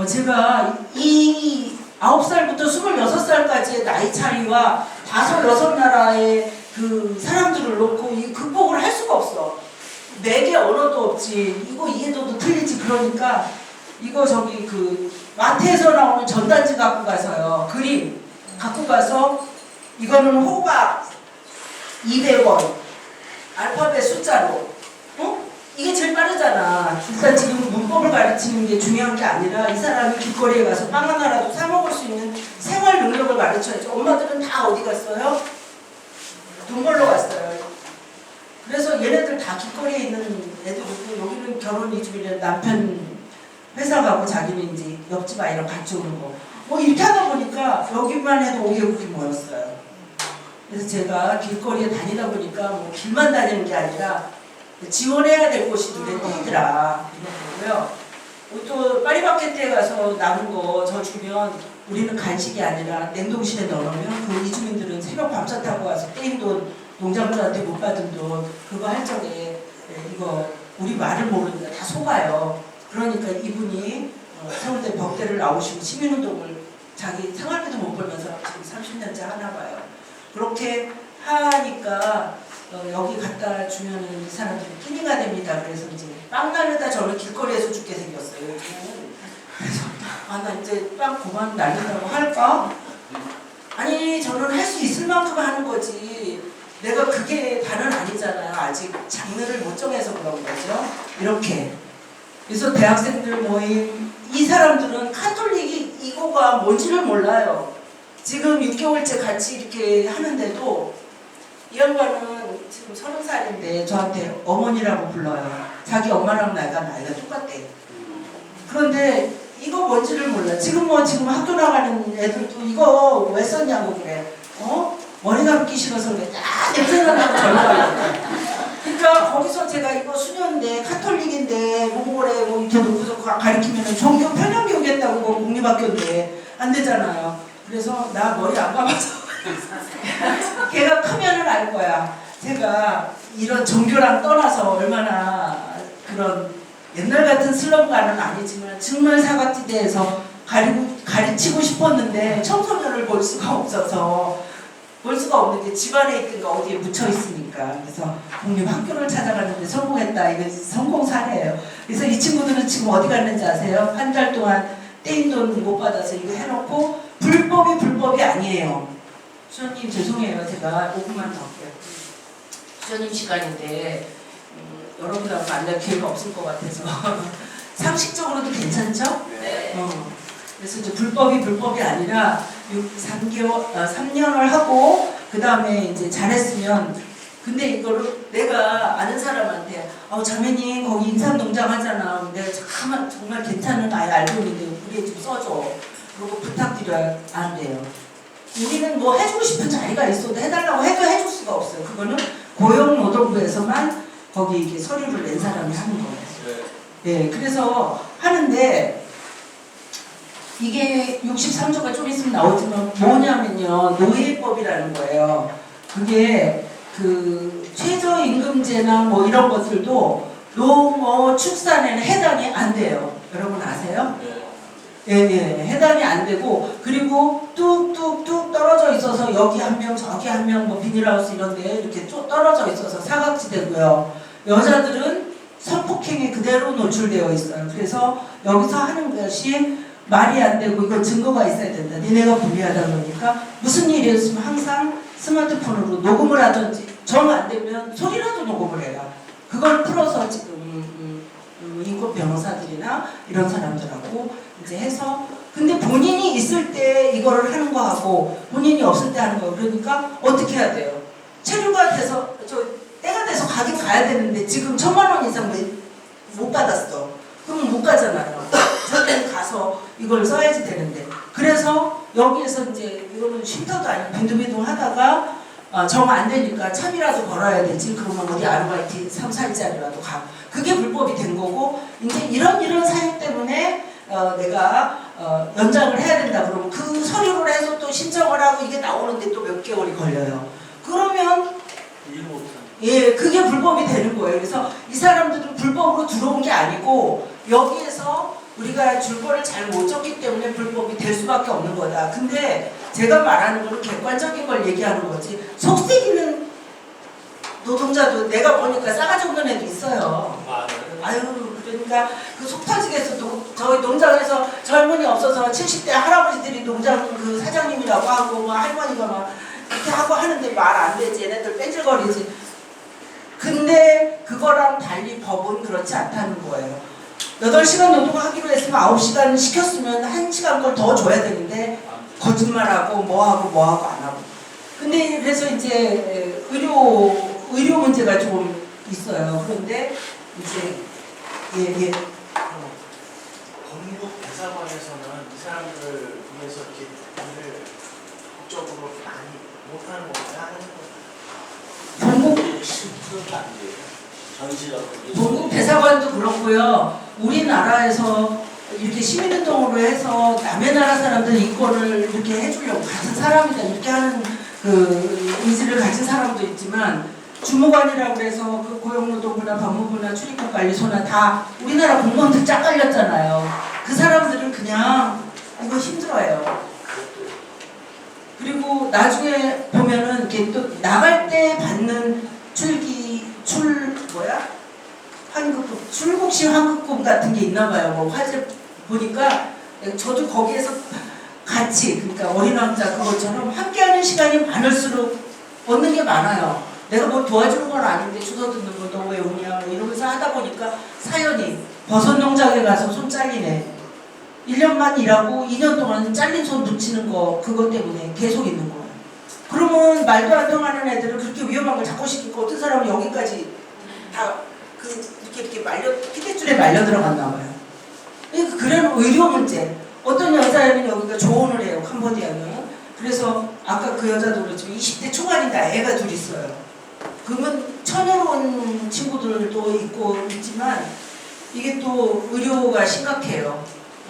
제가 이 9살부터 26살까지의 나이 차이와 5, 6나라의 그 사람들을 놓고 이 극복을 할 수가 없어. 내게 언어도 없지. 이거 이해도도 틀리지. 그러니까 이거 저기 그 마트에서 나오는 전단지 갖고 가서요. 그림 갖고 가서 이거는 호박 200원 알파벳 숫자로 이게 제일 빠르잖아. 일단 지금 문법을 가르치는 게 중요한 게 아니라 이 사람이 길거리에 가서 빵 하나라도 사 먹을 수 있는 생활 능력을 가르쳐야죠. 엄마들은 다 어디 갔어요? 돈 벌러 갔어요. 그래서 얘네들 다 길거리에 있는 애들이고 여기는 결혼 이주일에 남편 회사 가고 자기는 이제 옆집 아이랑 같이 오는 거. 뭐 이렇게 하다 보니까 여기만 해도 5개국이 모였어요. 그래서 제가 길거리에 다니다 보니까 뭐 길만 다니는 게 아니라 지원해야 될 곳이 눈에 띄더라 이런 거고요. 또 파리바게트에 가서 남은 거 저 주면 우리는 간식이 아니라 냉동실에 넣어놓으면 그 이주민들은 새벽 밤새 타고 와서 떼인 돈 농장주한테 못 받은 돈 그거 할 적에 이거 우리 말을 모르니까 다 속아요. 그러니까 이분이 서울대 법대를 나오시고 시민운동을 자기 생활비도 못 벌면서 지금 30년째 하나 봐요. 그렇게 하니까 여기 갖다 주면은 이 사람들이 끼니가 됩니다. 그래서 이제 빵 날려다 저를 길거리에서 죽게 생겼어요. 그래서 나 이제 빵 그만 날린다고 할까? 아니 저는 할 수 있을 만큼 하는 거지. 내가 그게 다는 아니잖아요. 아직 장르를 못 정해서 그런 거죠. 이렇게. 그래서 대학생들 모임 이 사람들은 카톨릭이 이거가 뭔지를 몰라요. 지금 6개월째 같이 이렇게 하는데도 이 양반은 지금 30살인데 저한테 어머니라고 불러요. 자기 엄마랑 나이가 똑같대. 그런데 이거 뭔지를 몰라. 지금 학교 나가는 애들도 이거 왜 썼냐고 그래. 머리 감기 싫어서 그래. 냄새 난다고 절거야. 그러니까 거기서 제가 이거 수녀인데 카톨릭인데 몽골에 뭐 이렇게 놓고서 가르치면은 종교 편향교육했다고 그거 공립학교인데 안 되잖아요. 그래서 나 머리 안 감아서 걔가 크면은 알 거야. 제가 이런 종교랑 떠나서 얼마나 그런 옛날 같은 슬럼가는 아니지만 정말 사각지대에서 가르치고 싶었는데 청소년을 볼 수가 없어서 볼 수가 없는 게 집안에 있든가 어디에 묻혀 있으니까. 그래서 공립학교를 찾아갔는데 성공했다. 이게 성공 사례예요. 그래서 이 친구들은 지금 어디 갔는지 아세요? 한 달 동안 떼인 돈 못 받아서 이거 해놓고 불법이 아니에요. 수장님 죄송해요. 제가 5분만 더 할게요. 수장님 시간인데 여러분하고 만날 기회가 없을 것 같아서 상식적으로도 괜찮죠? 네. 그래서 이제 불법이 아니라 3년을 하고 그 다음에 이제 잘했으면 근데 이거를 내가 아는 사람한테 자매님 거기 인삼농장 하잖아. 내가 정말 괜찮은 아이 알고 있는데 우리에 좀 써줘. 그리고 부탁드려야 안 돼요. 우리는 뭐 해주고 싶은 자리가 있어도 해달라고 해도 해줄 수가 없어요. 그거는 고용노동부에서만 거기 이렇게 서류를 낸 사람이 하는 거예요. 네, 그래서 하는데 이게 63조가 좀 있으면 나오지만 뭐냐면요. 노예법이라는 거예요. 그게 그 최저임금제나 뭐 이런 것들도 농어 축산에는 해당이 안 돼요. 여러분 아세요? 예, 해당이 안 되고 그리고 뚝뚝뚝 떨어져 있어서 여기 한 명 저기 한 명 뭐 비닐하우스 이런 데 이렇게 쭉 떨어져 있어서 사각지대고요. 여자들은 성폭행에 그대로 노출되어 있어요. 그래서 여기서 하는 것이 말이 안 되고 이건 증거가 있어야 된다. 니네가 불리하다 보니까 무슨 일이 있으면 항상 스마트폰으로 녹음을 하든지 정 안 되면 소리라도 녹음을 해라. 그걸 풀어서 지금 인권 변호사들이나 이런 사람들하고 이제 해서 근데 본인이 있을 때 이거를 하는 거하고 본인이 없을 때 하는 거 그러니까 어떻게 해야 돼요? 체류가 돼서 때가 돼서 가긴 가야 되는데 지금 1,000만 원 이상 못 받았어. 그러면 못 가잖아요. 저는 가서 이걸 써야지 되는데 그래서 여기에서 이제 이거는 쉼터도 아니고 빈둥빈둥 하다가 정 안 되니까 차비라도 벌어야 되지. 그러면 어디 아르바이트 3, 4일짜리라도 가. 그게 불법이 된 거고 이제 이런 사유 때문에 내가 연장을 해야 된다 그러면 그 서류를 해서 또 신청을 하고 이게 나오는데 또 몇 개월이 걸려요. 그러면 예, 그게 불법이 되는 거예요. 그래서 이 사람들은 불법으로 들어온 게 아니고 여기에서 우리가 줄거를 잘 못 줬기 때문에 불법이 될 수밖에 없는 거다. 근데 제가 말하는 거는 객관적인 걸 얘기하는 거지 속색이는 노동자도 내가 보니까 싸가지 없는 애도 있어요. 아유 그러니까 그 속 터지겠어. 저희 농장에서 젊은이 없어서 70대 할아버지들이 농장 그 사장님이라고 하고 막 할머니가 막 이렇게 하고 하는데 말 안 되지. 얘네들 뺀질거리지. 근데 그거랑 달리 법은 그렇지 않다는 거예요. 8시간 노동하기로 했으면 9시간 시켰으면 1시간 걸 더 줘야 되는데 거짓말하고 뭐하고 안 하고. 근데 그래서 이제 의료 문제가 좀 있어요. 그런데 이제 예. 건국 대사관에서는 이 사람들을 위해서 이렇게 일을 법적으로 많이 못하는 거냐 하는 거예요. 동국 대사관도 그렇고요. 우리나라에서 이렇게 시민운동으로 해서 남의 나라 사람들 인권을 이렇게 해주려고 같은 사람이다 이렇게 하는 그 의지를 가진 사람도 있지만 주무관이라고 해서 그 고용노동부나 법무부나 출입국관리소나 다 우리나라 공무원들 쫙 깔렸잖아요. 그 사람들은 그냥 이거 힘들어요. 그리고 나중에 보면은 이렇게 또 나갈 때 받는 환급금, 출국시 환급금 같은 게 있나 봐요. 뭐 화재 보니까 저도 거기에서 같이 그러니까 어린 왕자 그것처럼 함께하는 시간이 많을수록 얻는 게 많아요. 내가 뭐 도와주는 건 아닌데 주워 듣는 거 너 왜 오냐 뭐 이러면서 하다 보니까 사연이 버섯 농장에 가서 손 잘리네. 1년만 일하고 2년 동안 잘린 손 붙이는 거 그것 때문에 계속 있는 거예요. 그러면 말도 안 통하는 애들은 그렇게 위험한 걸 자꾸 시키고 어떤 사람은 여기까지 다 이렇게 피대줄에 말려 들어갔나 봐요. 그런 의료 문제. 어떤 여자애는 여기가 조언을 해요. 캄보디아는. 그래서 아까 그 여자도 그렇지만 20대 초반인데 애가 둘 있어요. 그러면 처녀로운 친구들도 있지만 이게 또 의료가 심각해요.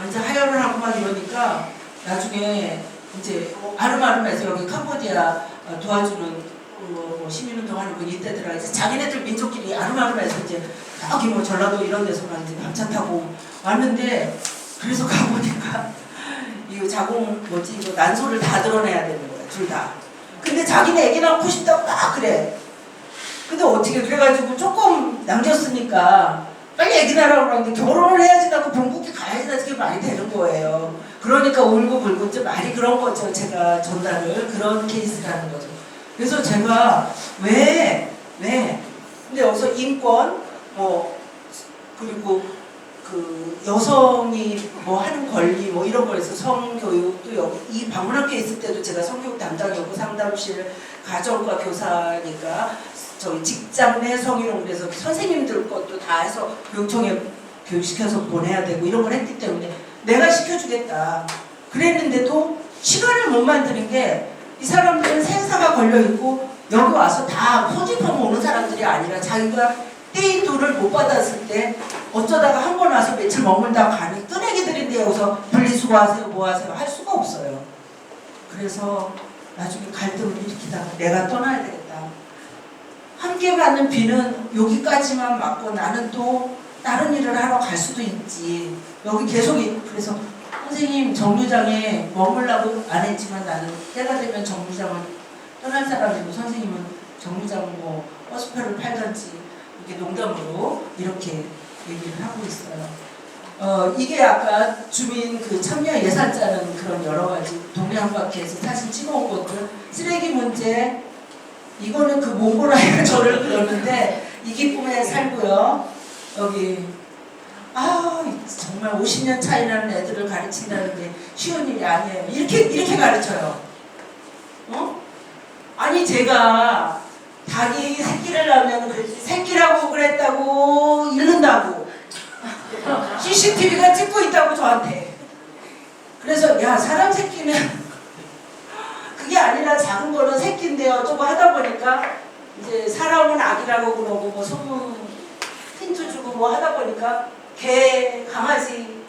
이제 하혈을 하고 막 이러니까 나중에 이제 아름아름해서 여기 캄보디아 도와주는 뭐 시민운동하는 분 이때들아 이제 자기네들 민족끼리 아름아름해서 이제 여기 뭐 전라도 이런 데서만 이제 밤차 타고 왔는데 그래서 가보니까 이거 이거 난소를 다 드러내야 되는 거야 둘 다. 근데 자기네 애기 낳고 싶다고 막 그래. 근데 어떻게 그래가지고 조금 남겼으니까 빨리 애기 낳으라고 그러는데 결혼을 해야지 나고 본국에 가야지 나 그게 말이 되는 거예요. 그러니까 울고 불고 이제 말이 그런 거죠. 제가 전달을 그런 케이스라는 거죠. 그래서 제가 왜 근데 여기서 인권 뭐 그리고 그 여성이 뭐 하는 권리 뭐 이런 거에서 성교육도 여기 이 방문학교에 있을 때도 제가 성교육 담당이었고 상담실 가정과 교사니까 저희 직장 내 성희롱 그래서 선생님들 것도 다 해서 교육청에 교육시켜서 보내야 되고 이런 걸 했기 때문에 내가 시켜주겠다 그랬는데도 시간을 못 만드는 게 이 사람들은 생사가 걸려있고 여기 와서 다 소집하면 오는 사람들이 아니라 자기가 떼인 돈을 못 받았을 때 어쩌다가 한 번 와서 며칠 머물다가 가니 뜨내기들인데 여기서 분리수거하세요 뭐하세요 할 수가 없어요. 그래서 나중에 갈등을 일으키다가 내가 떠나야 되겠다. 함께 받는 비는 여기까지만 맞고 나는 또 다른 일을 하러 갈 수도 있지. 여기 계속 그래서 선생님 정류장에 머물라고 안 했지만 나는 때가 되면 정류장을 떠날 사람이고 선생님은 정류장 뭐 버스표를 팔던지 이렇게 농담으로 이렇게 얘기를 하고 있어요. 이게 아까 주민 그 참여 예산자는 그런 여러 가지 동네 한 바퀴에서 사진 찍어온 것들 쓰레기 문제 이거는 그 몽골 아이가 저를 그러는데 이 기쁨에 살고요. 여기 정말 50년 차이 나는 애들을 가르친다는 게 쉬운 일이 아니에요. 이렇게 가르쳐요. 아니 제가 닭이 새끼를 낳으면 그랬지 새끼라고 그랬다고 잃는다고 CCTV가 찍고 있다고 저한테. 그래서 야 사람 새끼는 그게 아니라 작은 거는 새끼인데요. 조금 하다 보니까 이제 사람은 아기라고 그러고 뭐 소금 힌트 주고 뭐 하다 보니까 개, 강아지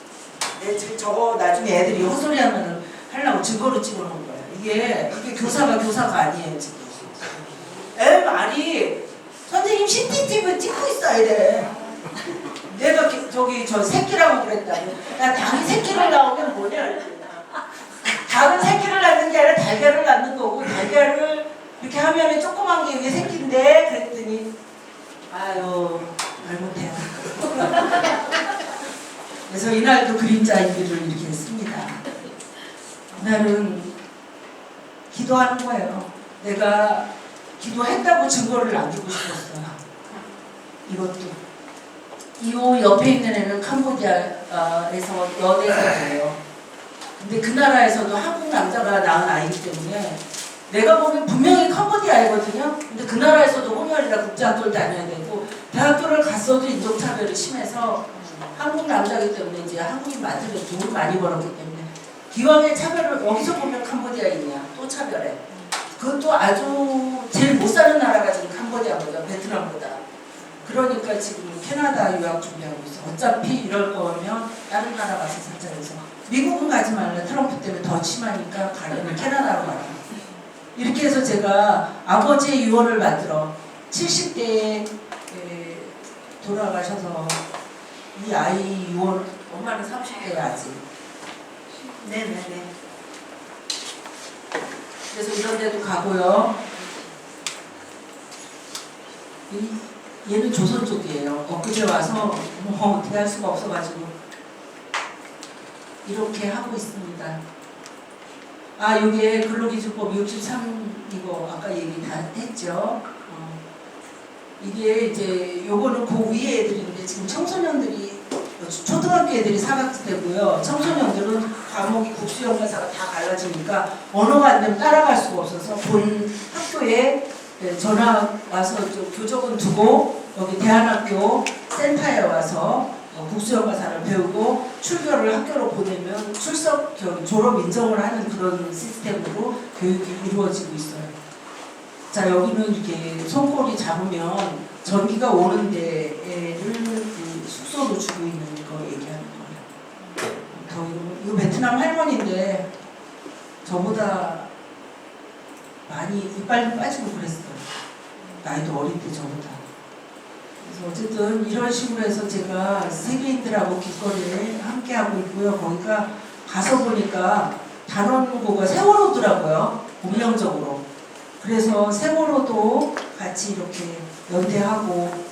저거 나중에 애들이 헛소리 하면은 하려고 증거로 찍어놓은 거예요. 이게 교사가 아니에요 지금. 애 말이 선생님 CCTV 찍고 있어야 돼. 내가 저기 저 새끼라고 그랬다고. 나 닭이 새끼를 낳으면 뭐냐? 닭은 새끼를 낳는 게 아니라 달걀을 낳는 거고 달걀을 이렇게 하면은 조그만 게 이게 새끼인데 그랬더니 아유 말 못해요. 그래서 이날도 그림자 일기를 이렇게 했습니다. 그날은 기도하는 거예요. 내가 기도했다고 증거를 남기고 싶었어요. 이것도. 이 옆에 있는 애는 캄보디아에서 연애사예요. 근데 그 나라에서도 한국 남자가 낳은 아이기 때문에 내가 보면 분명히 캄보디아이거든요. 근데 그 나라에서도 혼혈이라 국제학교를 다녀야 되고 대학교를 갔어도 인종차별이 심해서 한국 남자이기 때문에 이제 한국인 만들면 돈을 많이 벌었기 때문에 기왕의 차별을 여기서 보면 캄보디아인이야. 또 차별해. 그것도 아주 제일 못 사는 나라가 지금 캄보디아보다 베트남보다. 그러니까 지금 캐나다 유학 준비하고 있어. 어차피 이럴 거면 다른 나라 가서 살자 해서 미국은 가지 말래. 트럼프 때문에 더 심하니까 가려면 캐나다로 가라. 이렇게 해서 제가 아버지의 유언을 만들어 70대에 돌아가셔서 이 아이 유언 엄마는 30대에 아직 네네네. 그래서 이런 데도 가고요. 얘는 조선 쪽이에요. 엊그제 와서 뭐 대할 수가 없어가지고 이렇게 하고 있습니다. 요게 근로기준법 63 이거 아까 얘기 다 했죠. 이게 이제 요거는 그 위에 애들인데 지금 청소년들이 초등학교 애들이 사각지대고요. 청소년들은 과목이 국수영문사가 다 갈라지니까 언어가 안 되면 따라갈 수가 없어서 본 학교에 전화 와서 좀 교적은 두고 여기 대한학교 센터에 와서 국수영문사를 배우고 출결을 학교로 보내면 출석 졸업 인정을 하는 그런 시스템으로 교육이 이루어지고 있어요. 자 여기는 이렇게 손꼬리 잡으면 전기가 오는 데를 그 숙소로 주고 있는 거 얘기하는 거예요. 이거 베트남 할머니인데 저보다 많이 이빨도 빠지고 그랬어요. 나이도 어릴 때 저보다. 그래서 어쨌든 이런 식으로 해서 제가 세계인들하고 길거리에 함께 하고 있고요. 거기가 가서 보니까 단원고가 세월호더라고요. 운명적으로. 그래서 세월호도 같이 이렇게 연대하고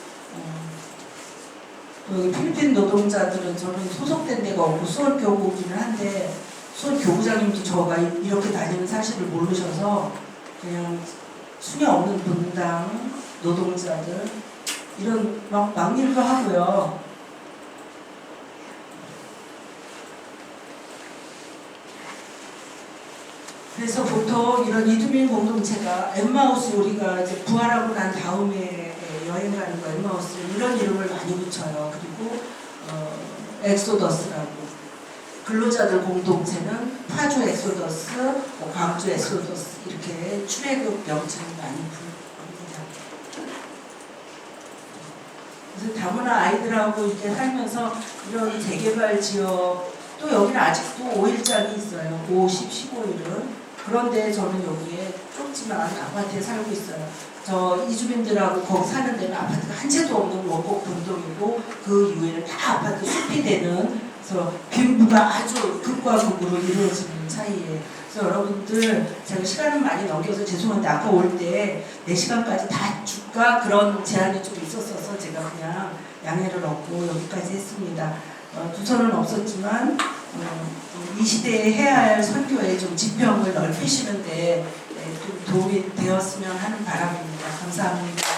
그 필리핀 노동자들은 저는 소속된 데가 없고 수원교구기는 한데 수원교구장님도 저가 이렇게 다니는 사실을 모르셔서 그냥 수녀 없는 분당 노동자들 이런 막 일도 하고요. 그래서 보통 이런 이주민 공동체가 엠마우스 우리가 이제 부활하고 난 다음에 여행 가는 거 엠마우스 이런 이름을 많이 붙여요. 그리고 엑소더스라고 근로자들 공동체는 파주 엑소더스, 뭐 광주 엑소더스 이렇게 출애굽 명칭을 많이 부릅니다. 그래서 다문화 아이들하고 이렇게 살면서 이런 재개발 지역 또 여기는 아직도 5일장이 있어요. 50, 15일은. 그런데 저는 여기에 좁지만 아파트에 살고 있어요. 저 이주민들하고 거기 사는 데는 아파트가 한 채도 없는 원곡 분동이고 그 이후에는 다 아파트 숲이 되는 그래서 빈부가 아주 극과 극으로 이루어지는 사이에 그래서 여러분들 제가 시간은 많이 넘겨서 죄송한데 아까 올 때 4시간까지 다 줄까 그런 제한이 좀 있었어서 제가 그냥 양해를 얻고 여기까지 했습니다. 두서는 없었지만 이 시대에 해야 할 선교의 좀 지평을 넓히시는데 좀 도움이 되었으면 하는 바람입니다. 감사합니다.